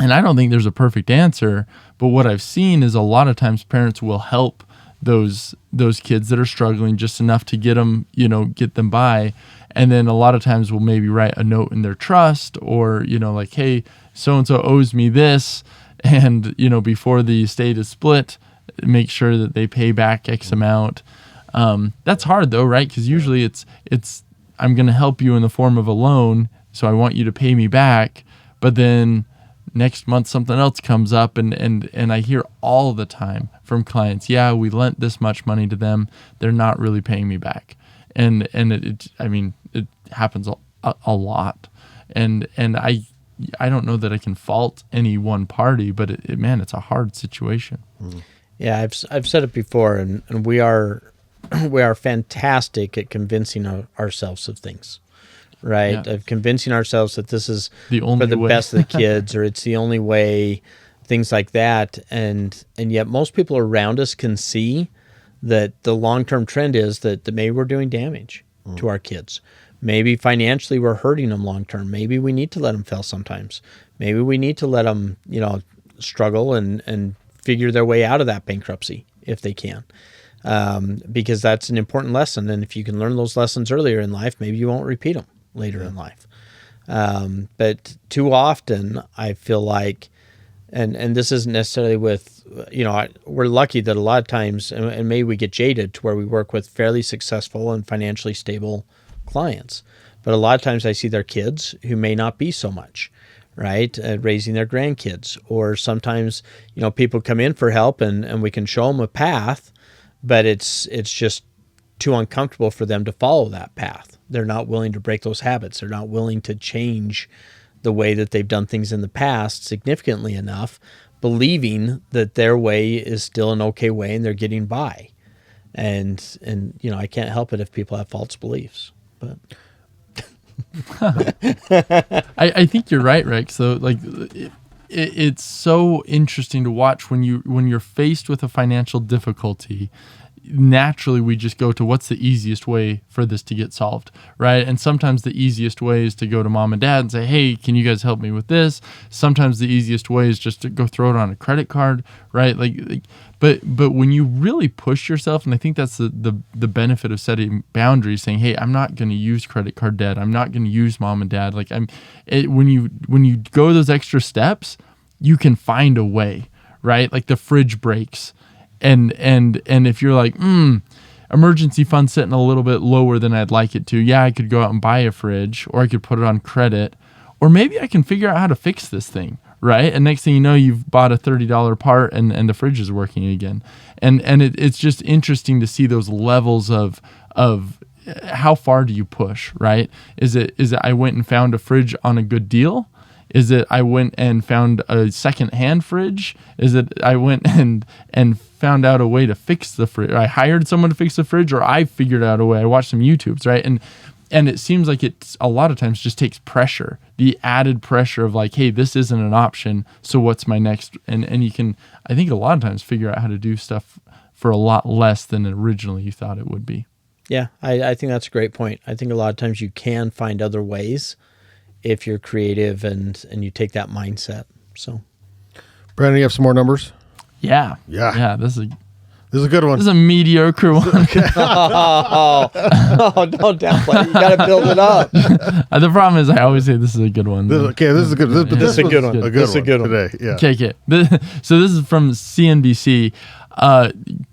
And I don't think there's a perfect answer, but what I've seen is a lot of times parents will help those kids that are struggling just enough to get them by, and then a lot of times we'll maybe write a note in their trust, or like, hey, so and so owes me this, and before the estate is split, make sure that they pay back X amount. That's hard though, right? Because usually it's I'm going to help you in the form of a loan, so I want you to pay me back, but then next month something else comes up, and I hear all the time from clients, yeah, we lent this much money to them, they're not really paying me back, and it happens a lot, and I don't know that I can fault any one party, but it's a hard situation.
Yeah, I've said it before, and we are fantastic at convincing ourselves of things. Right,
Yeah.
of convincing ourselves that this is
The only
for the
way.
best of the kids, or it's the only way, things like that, and yet most people around us can see that the long-term trend is that maybe we're doing damage to our kids. Maybe financially we're hurting them long-term. Maybe we need to let them fail sometimes. Maybe we need to let them, struggle and figure their way out of that bankruptcy if they can. Because that's an important lesson, and if you can learn those lessons earlier in life, maybe you won't repeat them later in life. But too often I feel like, and this isn't necessarily with, we're lucky that a lot of times, and maybe we get jaded to where we work with fairly successful and financially stable clients, but a lot of times I see their kids who may not be so much, right? Raising their grandkids. Or sometimes, people come in for help and we can show them a path, but it's just too uncomfortable for them to follow that path. They're not willing to break those habits. They're not willing to change the way that they've done things in the past significantly enough, believing that their way is still an okay way and they're getting by. And I can't help it if people have false beliefs. But
I think you're right, Rick. So it's so interesting to watch when you're faced with a financial difficulty. Naturally, we just go to what's the easiest way for this to get solved, right? And sometimes the easiest way is to go to mom and dad and say, hey, can you guys help me with this? Sometimes the easiest way is just to go throw it on a credit card, right? But when you really push yourself, and I think that's the benefit of setting boundaries, saying, hey, I'm not going to use credit card debt. I'm not going to use mom and dad. When you go those extra steps, you can find a way, right? Like the fridge breaks. And if you're like, emergency fund sitting a little bit lower than I'd like it to, yeah, I could go out and buy a fridge, or I could put it on credit, or maybe I can figure out how to fix this thing, right? And next thing you know, you've bought a $30 part and the fridge is working again. And it's just interesting to see those levels of how far do you push, right? Is it I went and found a fridge on a good deal? Is it I went and found a second-hand fridge? Is it I went and found out a way to fix the fridge? I hired someone to fix the fridge, or I figured out a way. I watched some YouTubes, right? And it seems like it's a lot of times just takes pressure, the added pressure of like, hey, this isn't an option, so what's my next? And you can, I think a lot of times, figure out how to do stuff for a lot less than originally you thought it would be.
Yeah, I think that's a great point. I think a lot of times you can find other ways if you're creative and you take that mindset. So,
Brandyn, you have some more numbers?
Yeah.
This is a good one.
This is a mediocre one.
don't downplay it. You got to build it up.
The problem is I always say this is a good one.
This is a good. This is a good one.
This is a good one
today. Yeah.
Okay. So this is from CNBC.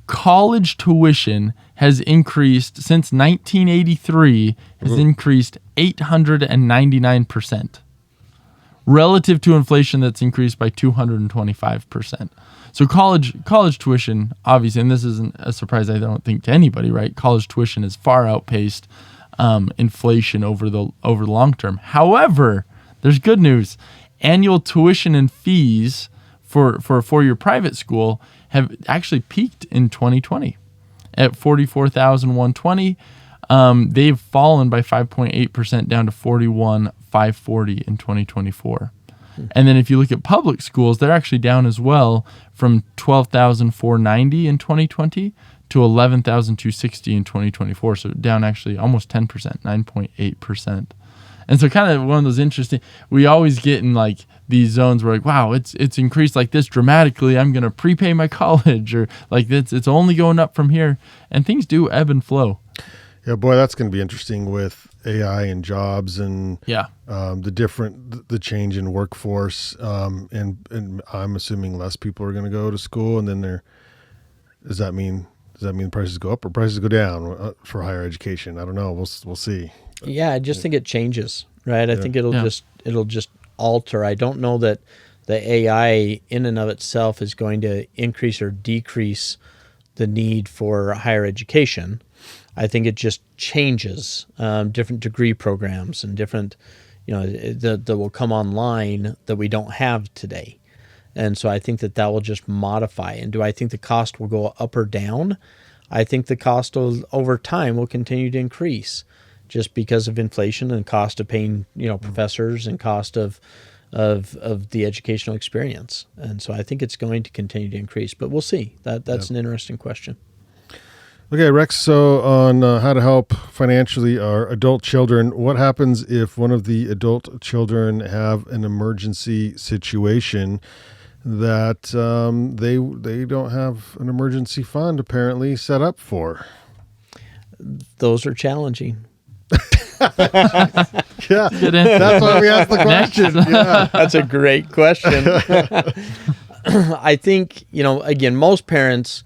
College tuition has increased since 1983. Has increased 899% relative to inflation that's increased by 225%. So college tuition, obviously, and this isn't a surprise, I don't think, to anybody, right? College tuition has far outpaced inflation over the long term. However, there's good news. Annual tuition and fees for a four-year private school have actually peaked in 2020 at $44,120. They've fallen by 5.8% down to $41,540 in 2024. And then if you look at public schools, they're actually down as well from $12,490 in 2020 to $11,260 in 2024. So down actually almost 10%, 9.8%. And so kind of one of those interesting, we always get in like these zones where like, wow, it's increased like this dramatically. I'm going to prepay my college, or like it's only going up from here. And things do ebb and flow.
Yeah, boy, that's going to be interesting with AI and jobs and the change in workforce. And I'm assuming less people are going to go to school. And then does that mean prices go up or prices go down for higher education? I don't know. We'll see.
Yeah, I just think it changes, right? I think it'll just alter. I don't know that the AI in and of itself is going to increase or decrease the need for higher education. I think it just changes different degree programs and different, that will come online that we don't have today. And so I think that will just modify. And do I think the cost will go up or down? I think the cost over time will continue to increase just because of inflation and cost of paying, professors and cost of the educational experience. And so I think it's going to continue to increase, but we'll see. That's an interesting question.
Okay, Rex, so on how to help financially our adult children, what happens if one of the adult children have an emergency situation that they don't have an emergency fund apparently set up for?
Those are challenging.
Yeah, that's why we asked the question. Yeah.
That's a great question. I think, again, most parents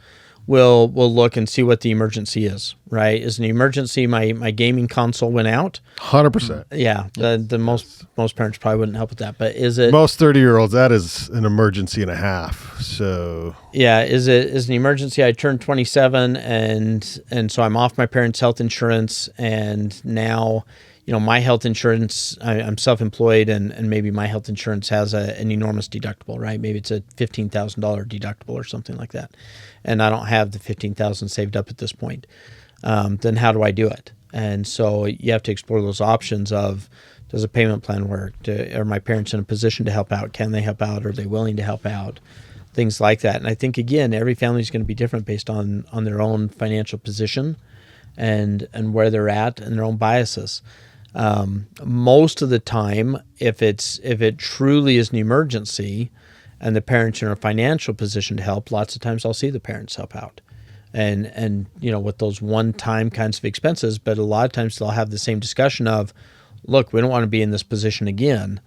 we'll look and see what the emergency is, right? Is an emergency my gaming console went out?
100%.
Yeah, the most parents probably wouldn't help with that. But is it
Most 30-year-olds, that is an emergency and a half. So
yeah, is an emergency? I turned 27 and so I'm off my parents' health insurance, and now my health insurance, I'm self-employed, and maybe my health insurance has an enormous deductible, right? Maybe it's a $15,000 deductible or something like that. And I don't have the $15,000 saved up at this point. Then how do I do it? And so you have to explore those options of, does a payment plan work? Are my parents in a position to help out? Can they help out? Are they willing to help out? Things like that. And I think, again, every family is going to be different based on their own financial position and where they're at and their own biases. Most of the time, if it truly is an emergency and the parents are in a financial position to help, lots of times I'll see the parents help out and with those one-time kinds of expenses. But a lot of times they'll have the same discussion of, look, we don't want to be in this position again.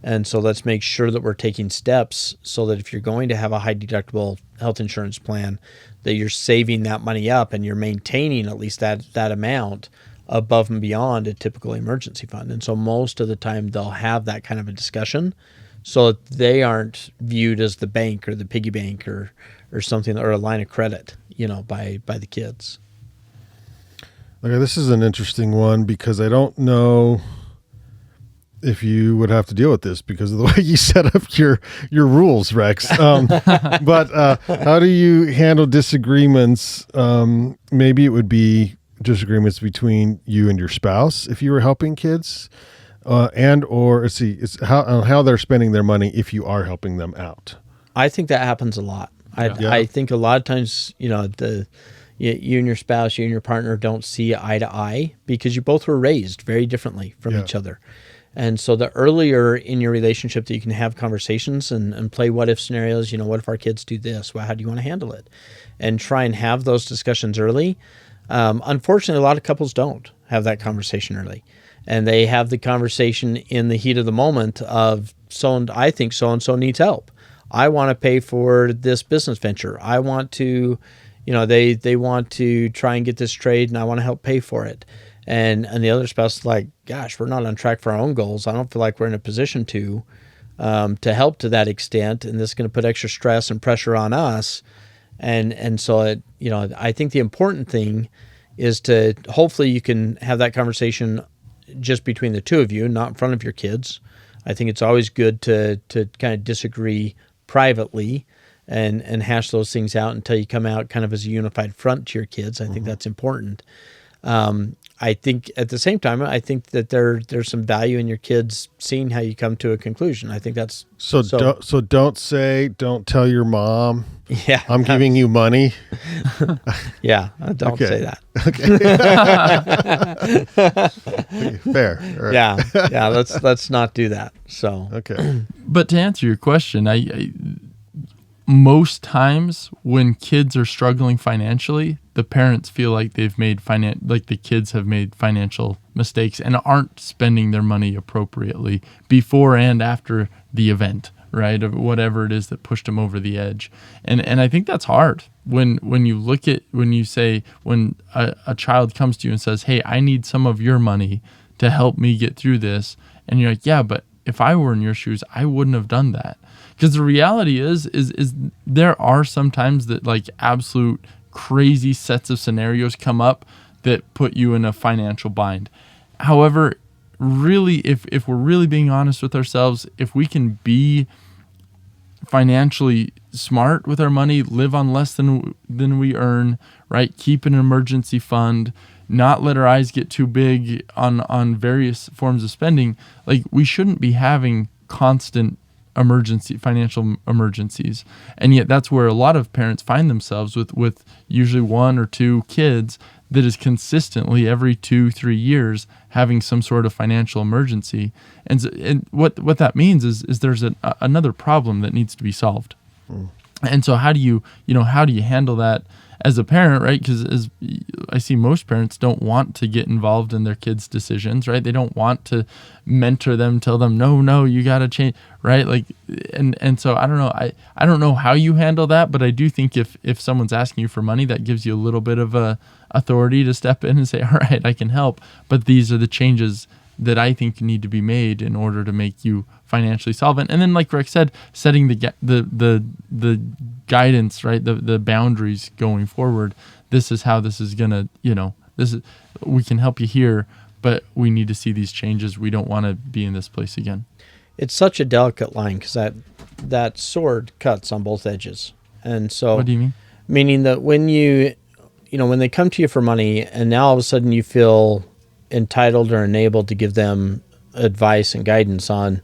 And so let's make sure that we're taking steps so that if you're going to have a high deductible health insurance plan, that you're saving that money up and you're maintaining at least that amount above and beyond a typical emergency fund. And so most of the time they'll have that kind of a discussion so that they aren't viewed as the bank or the piggy bank or something, or a line of credit, by the kids.
Okay, this is an interesting one because I don't know if you would have to deal with this because of the way you set up your rules, Rex. But how do you handle disagreements? Maybe it would be disagreements between you and your spouse if you were helping kids, or it's how they're spending their money if you are helping them out.
I think that happens a lot. I think a lot of times, you and your spouse, you and your partner don't see eye to eye because you both were raised very differently from each other. And so the earlier in your relationship that you can have conversations and play what if scenarios, what if our kids do this? Well, how do you want to handle it? And try and have those discussions early. Unfortunately, a lot of couples don't have that conversation early. And they have the conversation in the heat of the moment of, I think so-and-so needs help. I want to pay for this business venture. I want to, they want to try and get this trade and I want to help pay for it. And the other spouse is like, gosh, we're not on track for our own goals. I don't feel like we're in a position to help to that extent. And this is going to put extra stress and pressure on us. And so, I think the important thing is to, hopefully you can have that conversation just between the two of you, not in front of your kids. I think it's always good to kind of disagree privately and hash those things out until you come out kind of as a unified front to your kids. I think that's important. I think at the same time, I think that there's some value in your kids seeing how you come to a conclusion. I think that's don't tell your mom. Yeah,
I'm giving you money.
Yeah, don't say that.
Okay. Fair. Right.
Yeah. Let's not do that. So
okay.
But to answer your question, I most times when kids are struggling financially, the parents feel like they've made the kids have made financial mistakes and aren't spending their money appropriately before and after the event, right? Of whatever it is that pushed them over the edge. And I think that's hard when a child comes to you and says, "Hey, I need some of your money to help me get through this." And you're like, "Yeah, but if I were in your shoes, I wouldn't have done that." Because the reality is there are sometimes that like absolute crazy sets of scenarios come up that put you in a financial bind. However, really, if we're really being honest with ourselves, if we can be financially smart with our money, live on less than we earn, right? Keep an emergency fund, not let our eyes get too big on various forms of spending. Like, we shouldn't be having constant financial emergencies. And yet that's where a lot of parents find themselves with usually one or two kids that is consistently every 2-3 years having some sort of financial emergency. And what that means is there's another problem that needs to be solved. And so how do you handle that as a parent, right? Because as I see, most parents don't want to get involved in their kids' decisions, right? They don't want to mentor them, tell them, no, you got to change, right? Like, and so I don't know. I don't know how you handle that, but I do think if someone's asking you for money, that gives you a little bit of a authority to step in and say, all right, I can help, but these are the changes that I think need to be made in order to make you financially solvent. And then, like Rex said, setting the guidance, right? The boundaries going forward. This is how this is gonna, we can help you here, but we need to see these changes. We don't want to be in this place again.
It's such a delicate line because that sword cuts on both edges. And so,
what do you mean?
Meaning that when when they come to you for money and now all of a sudden you feel entitled or enabled to give them advice and guidance on,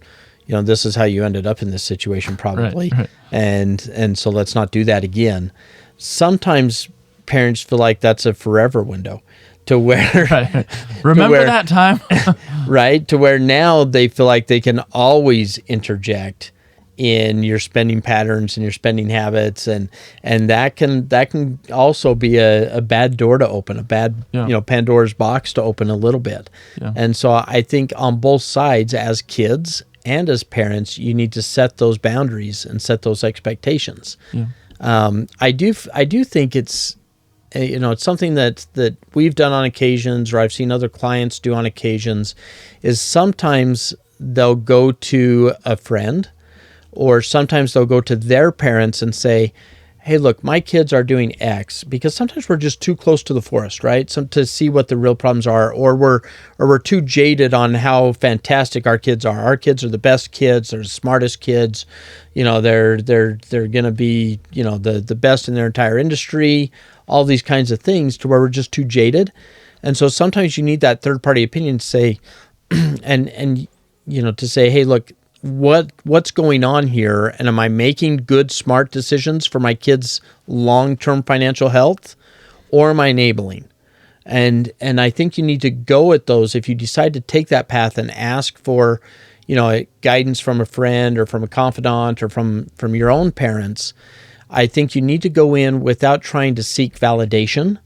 this is how you ended up in this situation probably.
Right.
And so let's not do that again. Sometimes parents feel like that's a forever window to where,
right. Remember that time,
right? To where now they feel like they can always interject in your spending patterns and your spending habits, and that can also be a bad door to open, a bad Pandora's box to open a little bit. Yeah. And so I think on both sides, as kids and as parents, you need to set those boundaries and set those expectations. Yeah. I do think it's it's something that we've done on occasions, or I've seen other clients do on occasions, is sometimes they'll go to a friend, or sometimes they'll go to their parents and say, hey, look, my kids are doing X, because sometimes we're just too close to the forest, right? To see what the real problems are, or we're too jaded on how fantastic our kids are. Our kids are the best kids, they're the smartest kids, they're going to be, the best in their entire industry, all these kinds of things, to where we're just too jaded. And so sometimes you need that third party opinion to say, and to say, hey, look, what's going on here, and am I making good, smart decisions for my kids' long-term financial health, or am I enabling? And I think you need to go at those. If you decide to take that path and ask for, guidance from a friend or from a confidant or from your own parents, I think you need to go in without trying to seek validation,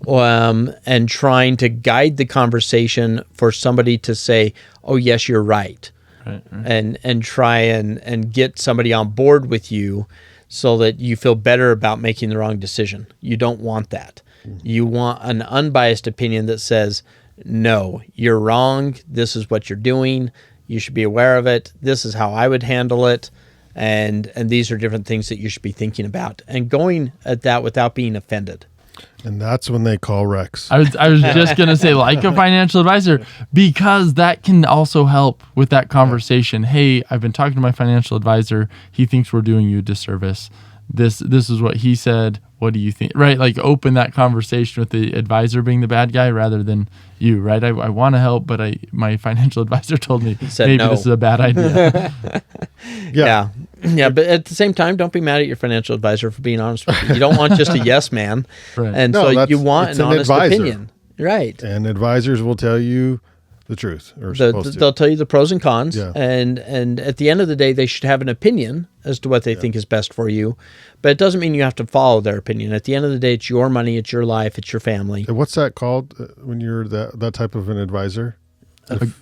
and trying to guide the conversation for somebody to say, oh, yes, you're right. Right. And try and get somebody on board with you so that you feel better about making the wrong decision. You don't want that. Mm-hmm. You want an unbiased opinion that says, no, you're wrong. This is what you're doing. You should be aware of it. This is how I would handle it. And these are different things that you should be thinking about, and going at that without being offended.
And that's when they call Rex.
I was just going to say, like a financial advisor, because that can also help with that conversation. Hey, I've been talking to my financial advisor. He thinks we're doing you a disservice. This is what he said. What do you think? Right? Like, open that conversation with the advisor being the bad guy rather than you, right? I want to help, but my financial advisor told me maybe no. This is a bad idea.
Yeah, but at the same time, don't be mad at your financial advisor for being honest with you. You don't want just a yes man.
Right.
And so you want an honest opinion. Right.
And advisors will tell you the truth, or supposed to.
They'll tell you the pros and cons,
yeah.
and at the end of the day, they should have an opinion as to what they think is best for you, but it doesn't mean you have to follow their opinion. At the end of the day, it's your money, it's your life, it's your family.
And what's that called when you're that type of an advisor?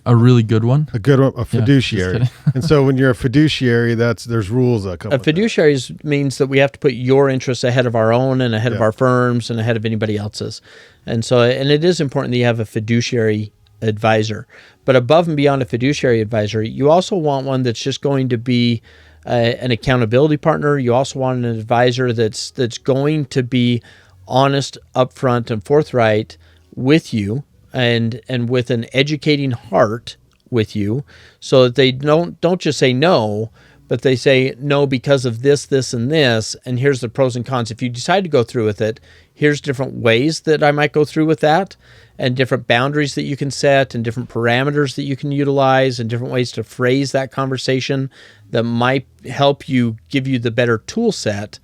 A really good one?
A good one, a fiduciary. Yeah, and so when you're a fiduciary, there's rules that come with
fiduciary means that we have to put your interests ahead of our own and ahead of our firm's and ahead of anybody else's. And it is important that you have a fiduciary advisor. But above and beyond a fiduciary advisor, you also want one that's just going to be an accountability partner. You also want an advisor that's going to be honest, upfront, and forthright with you, and with an educating heart with you, so that they don't just say no, but they say no because of this, and this, and here's the pros and cons. If you decide to go through with it, here's different ways that I might go through with that, and different boundaries that you can set, and different parameters that you can utilize, and different ways to phrase that conversation that might help you, give you the better tool set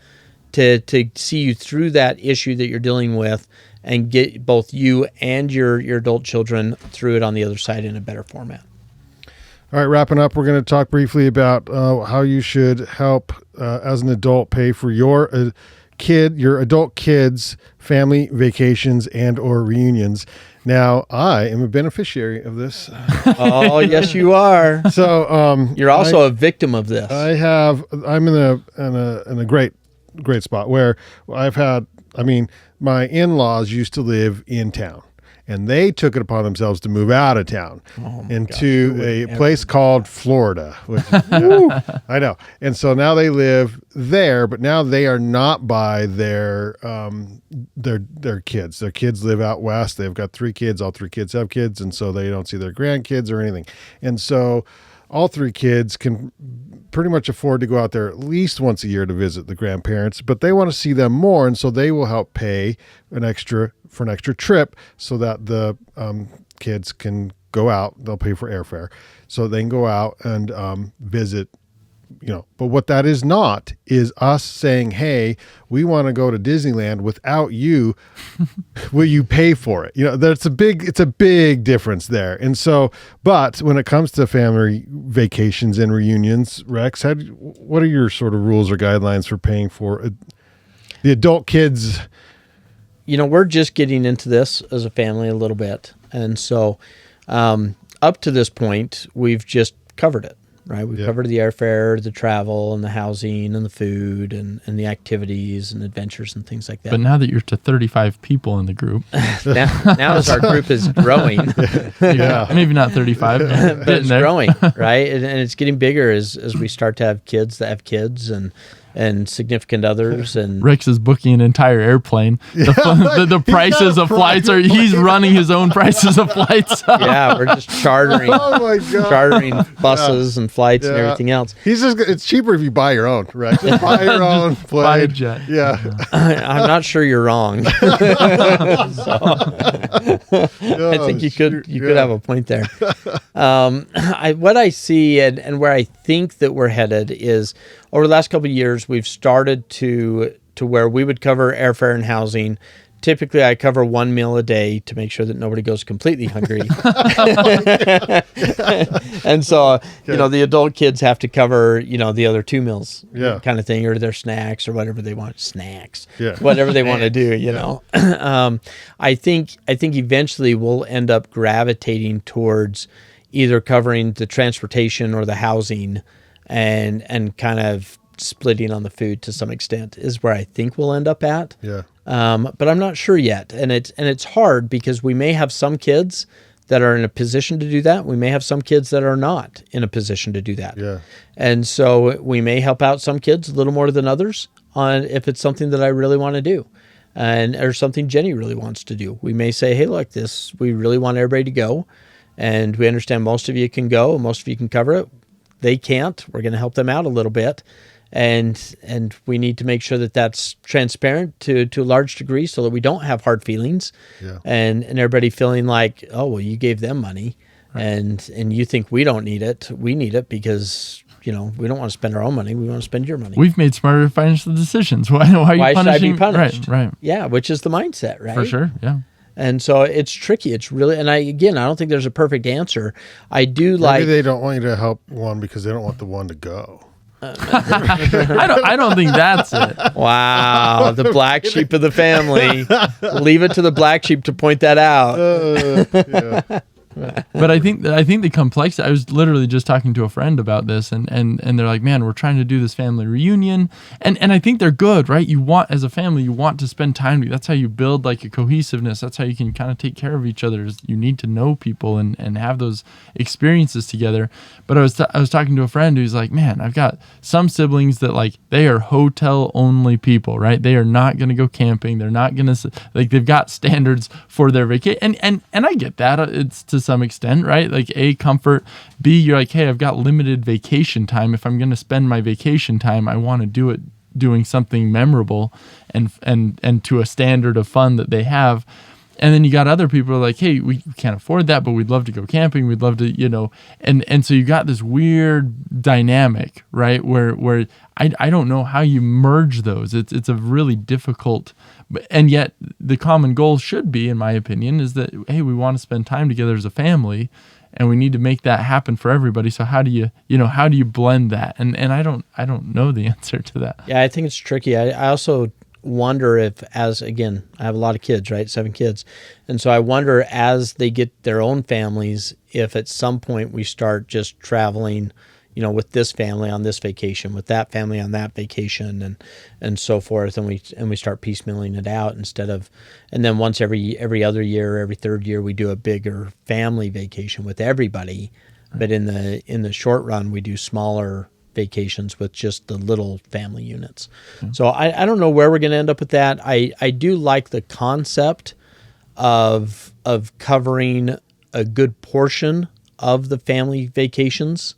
to see you through that issue that you're dealing with, and get both you and your adult children through it on the other side in a better format.
All right, wrapping up, we're going to talk briefly about how you should help as an adult pay for your adult kids' family vacations and or reunions. Now, I am a beneficiary of this.
Oh, yes, you are.
So
You're also a victim of this.
I'm in a great spot where my in-laws used to live in town. And they took it upon themselves to move out of town into a place called Florida. Which, I know. And so now they live there, but now they are not by their kids. Their kids live out west. They've got 3 kids. All 3 kids have kids, and so they don't see their grandkids or anything. And so all 3 kids can pretty much afford to go out there at least once a year to visit the grandparents, but they want to see them more, and so they will help pay an extra trip so that the kids can go out. They'll pay for airfare so they can go out and visit. But what that is not is us saying, hey, we want to go to Disneyland without you. Will you pay for it? It's a big difference there. And so, but when it comes to family vacations and reunions, Rex, what are your sort of rules or guidelines for paying for the adult kids?
We're just getting into this as a family a little bit. And so up to this point, we've just covered it. Right, we've covered the airfare, the travel, and the housing, and the food, and the activities, and adventures, and things like that.
But now that you're to 35 people in the group,
now as our group is growing,
maybe not 35,
but it's growing, right? And it's getting bigger as we start to have kids that have kids, and significant others, and
Rex is booking an entire airplane. The prices of flights he's running his own prices of flights.
Yeah, we're just chartering.
Oh my God.
Chartering buses and flights and everything else.
It's cheaper if you buy your own, right? Just buy your own plane.
Buy a jet.
Yeah.
I'm not sure you're wrong. I think you could have a point there. What I see and where I think that we're headed is over the last couple of years, we've started to where we would cover airfare and housing. Typically, I cover 1 meal a day to make sure that nobody goes completely hungry. And so, the adult kids have to cover, the other 2 meals kind of thing, or their snacks or whatever they want. Snacks. Yeah. Whatever they want to do, I think eventually we'll end up gravitating towards either covering the transportation or the housing and kind of splitting on the food to some extent is where I think we'll end up at.
Yeah.
But I'm not sure yet. And it's hard because we may have some kids that are in a position to do that. We may have some kids that are not in a position to do that.
Yeah. And
so we may help out some kids a little more than others on if it's something that I really want to do or something Jenny really wants to do. We may say, hey, look, we really want everybody to go. And we understand most of you can go and most of you can cover it. They can't. We're going to help them out a little bit. And we need to make sure that that's transparent to a large degree so that we don't have hard feelings and everybody feeling like, oh, well, you gave them money and you think we don't need it. We need it because, we don't want to spend our own money. We want to spend your money.
We've made smarter financial decisions. Why are you punishing?
Should I be punished?
Right.
Yeah, which is the mindset, right?
For sure, yeah.
And so it's tricky. It's really, and I don't think there's a perfect answer.
Maybe they don't want you to help one because they don't want the one to go.
I don't think that's it.
Wow, the black sheep of the family. Leave it to the black sheep to point that out.
Yeah.
But I think the complexity. I was literally just talking to a friend about this, and they're like, "Man, we're trying to do this family reunion," and I think they're good, right? You want, as a family, you want to spend time together. That's how you build like a cohesiveness. That's how you can kind of take care of each other. You need to know people and have those experiences together. But I was talking to a friend who's like, "Man, I've got some siblings that like they are hotel only people, right? They are not going to go camping. They're not going to they've got standards for their vacation, and I get that. It's to some extent, right? Like A, comfort, B, you're like, hey, I've got limited vacation time. If I'm going to spend my vacation time, I want to do it doing something memorable and to a standard of fun that they have. And then you got other people who are like, hey, we can't afford that, but we'd love to go camping. We'd love to, and so you got this weird dynamic, right? Where I don't know how you merge those. It's a really difficult, and yet the common goal should be, in my opinion, is that, hey, we want to spend time together as a family. and we need to make that happen for everybody. So how do you blend that? And I don't know the answer to that.
Yeah, I think it's tricky. I also wonder if, again, I have a lot of kids, right? 7 kids. And so I wonder, as they get their own families, if at some point we start just traveling, with this family on this vacation, with that family on that vacation, and so forth, and we start piecemealing it out and then once every other year, every third year, we do a bigger family vacation with everybody. Right. But in the short run, we do smaller vacations with just the little family units. Mm-hmm. So I don't know where we're going to end up with that. I do like the concept of covering a good portion of the family vacations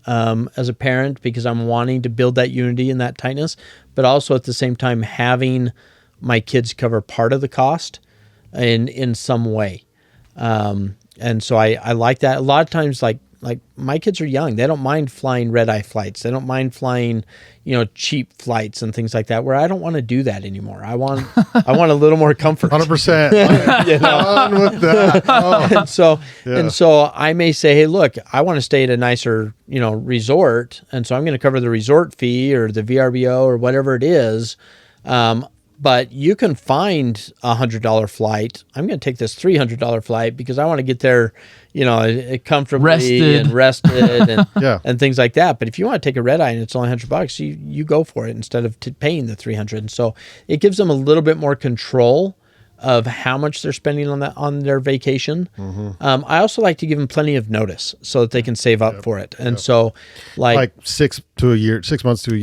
as a parent, because I'm wanting to build that unity and that tightness, but also at the same time having my kids cover part of the cost in some way. And so I like that. A lot of times, like my kids are young. They don't mind flying red-eye flights. They don't mind flying, cheap flights and things like that, where I don't want to do that anymore. I want a little more comfort.
100%. On with that. Oh.
And so I may say, hey, look, I want to stay at a nicer, resort. And so I'm going to cover the resort fee or the VRBO or whatever it is. But you can find $100 flight. I'm going to take this $300 flight because I want to get there, comfortably and rested and, and things like that. But if you want to take a red eye and it's only $100, you go for it instead of paying the $300. And so it gives them a little bit more control of how much they're spending on their vacation. Mm-hmm. I also like to give them plenty of notice so that they can save up for it. And so like 6
months to a year.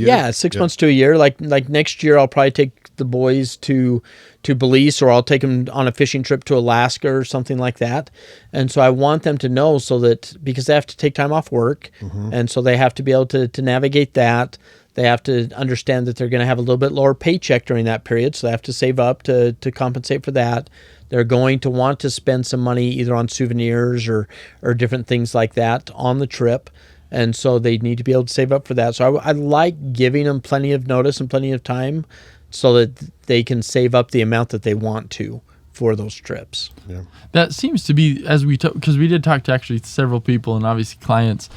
Yeah, 6 months to a year. Like next year, I'll probably take the boys to Belize, or I'll take them on a fishing trip to Alaska or something like that. And so I want them to know, so that, because they have to take time off work, mm-hmm. and so they have to be able to navigate that. They have to understand that they're going to have a little bit lower paycheck during that period, so they have to save up to compensate for that. They're going to want to spend some money either on souvenirs or different things like that on the trip, and so they need to be able to save up for that. So I like giving them plenty of notice and plenty of time so that they can save up the amount that they want to for those trips.
Yeah. That seems to be, because we did talk to actually several people and obviously clients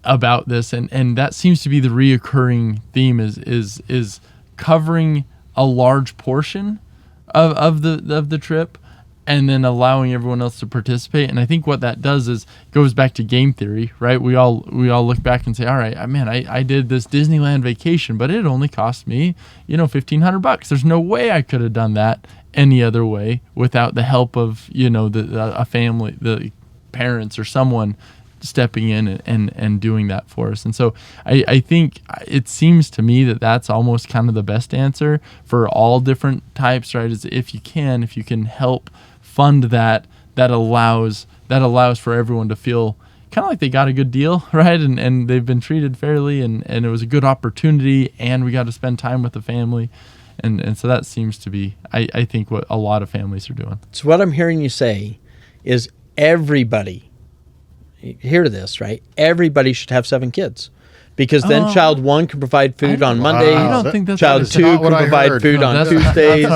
about this, and that seems to be the reoccurring theme is covering a large portion of the trip and then allowing everyone else to participate. And I think what that does is goes back to game theory, right? We all look back and say, all right, man, I did this Disneyland vacation, but it only cost me, $1,500. There's no way I could have done that any other way without the help of, a family, the parents or someone stepping in and doing that for us. And so I think it seems to me that that's almost kind of the best answer for all different types, right? Is if you can help fund that allows for everyone to feel kind of like they got a good deal, right? And they've been treated fairly, and it was a good opportunity, and we got to spend time with the family. And so that seems to be, I think, what a lot of families are doing.
So what I'm hearing you say is everybody, hear this, right? Everybody should have 7 kids. Because then child 1 can provide food on Mondays.
I don't think that's
child 2 can provide food on Tuesdays.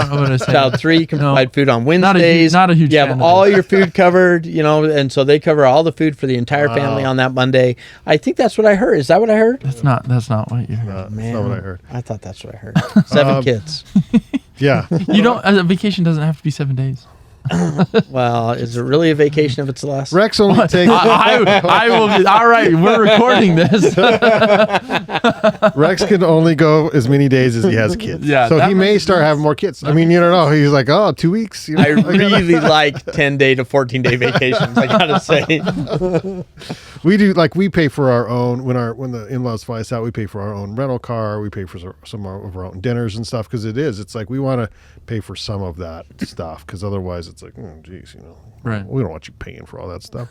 Child 3 can provide food on Wednesdays.
Not a huge
You have all your food covered, and so they cover all the food for the entire family on that Monday. I think that's what I heard. Is that what I heard?
That's not what you heard.
Man,
that's not what I heard.
I thought that's what I heard. 7 kids.
Yeah.
A vacation doesn't have to be 7 days.
Well, is it really a vacation if it's less?
Rex only takes.
I will be. All right, we're recording this.
Rex can only go as many days as he has kids.
Yeah,
so he may start having more kids. I mean, you don't know. He's like, 2 weeks.
I really like 10-day to 14-day vacations. I gotta say.
We do, we pay for our own when the in-laws fly us out. We pay for our own rental car. We pay for some of our own dinners and stuff, because it's like we want to pay for some of that stuff, because otherwise it's like, geez,
right.
We don't want you paying for all that stuff.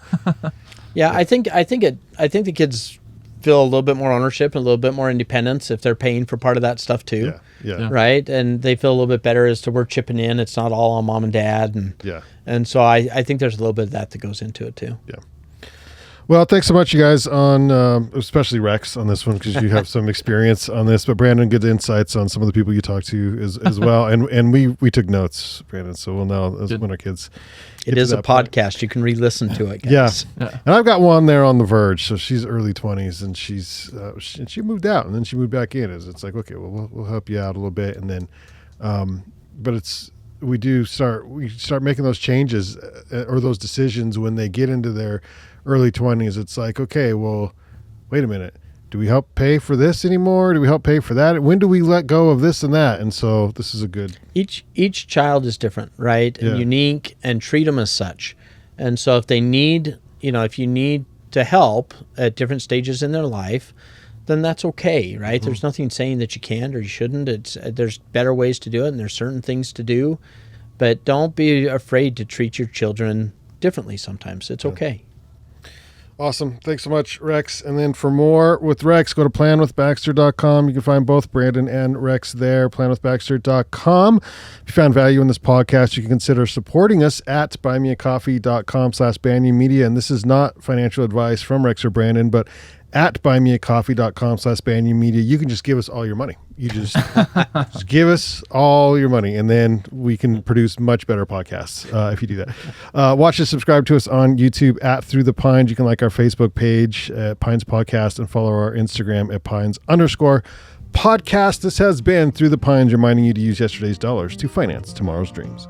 Yeah, I think the kids feel a little bit more ownership and a little bit more independence if they're paying for part of that stuff too.
Yeah.
Right, and they feel a little bit better as to we're chipping in. It's not all on mom and dad, and so I think there's a little bit of that goes into it too.
Yeah. Well, thanks so much, you guys, on especially Rex on this one, because you have some experience on this. But Brandon, good insights on some of the people you talked to as well, and we took notes, Brandon. So we'll know when our kids.
It is a podcast. You can re-listen to it, guys.
Yeah. And I've got one there on the verge. So she's early 20s, and she moved out, and then she moved back in. It's like, okay, well, we'll help you out a little bit, and then, but we start making those changes or those decisions when they get into their early 20s. It's like, okay, well, wait a minute. Do we help pay for this anymore? Do we help pay for that? When do we let go of this and that? And so this is a good...
Each child is different, right? And unique, and treat them as such. And so if they need, if you need to help at different stages in their life, then that's okay, right? Mm-hmm. There's nothing saying that you can't or you shouldn't. There's better ways to do it, and there's certain things to do. But don't be afraid to treat your children differently sometimes. It's okay.
Awesome. Thanks so much, Rex. And then for more with Rex, go to planwithbaxter.com. You can find both Brandon and Rex there, planwithbaxter.com. If you found value in this podcast, you can consider supporting us at buymeacoffee.com/Banyan Media. And this is not financial advice from Rex or Brandon, but at buymeacoffee.com/Banyan Media, you can just give us all your money. You just give us all your money, and then we can produce much better podcasts if you do that. Watch us, subscribe to us on YouTube at Through the Pines. You can like our Facebook page at Pines Podcast and follow our Instagram at Pines_podcast. This has been Through the Pines, reminding you to use yesterday's dollars to finance tomorrow's dreams.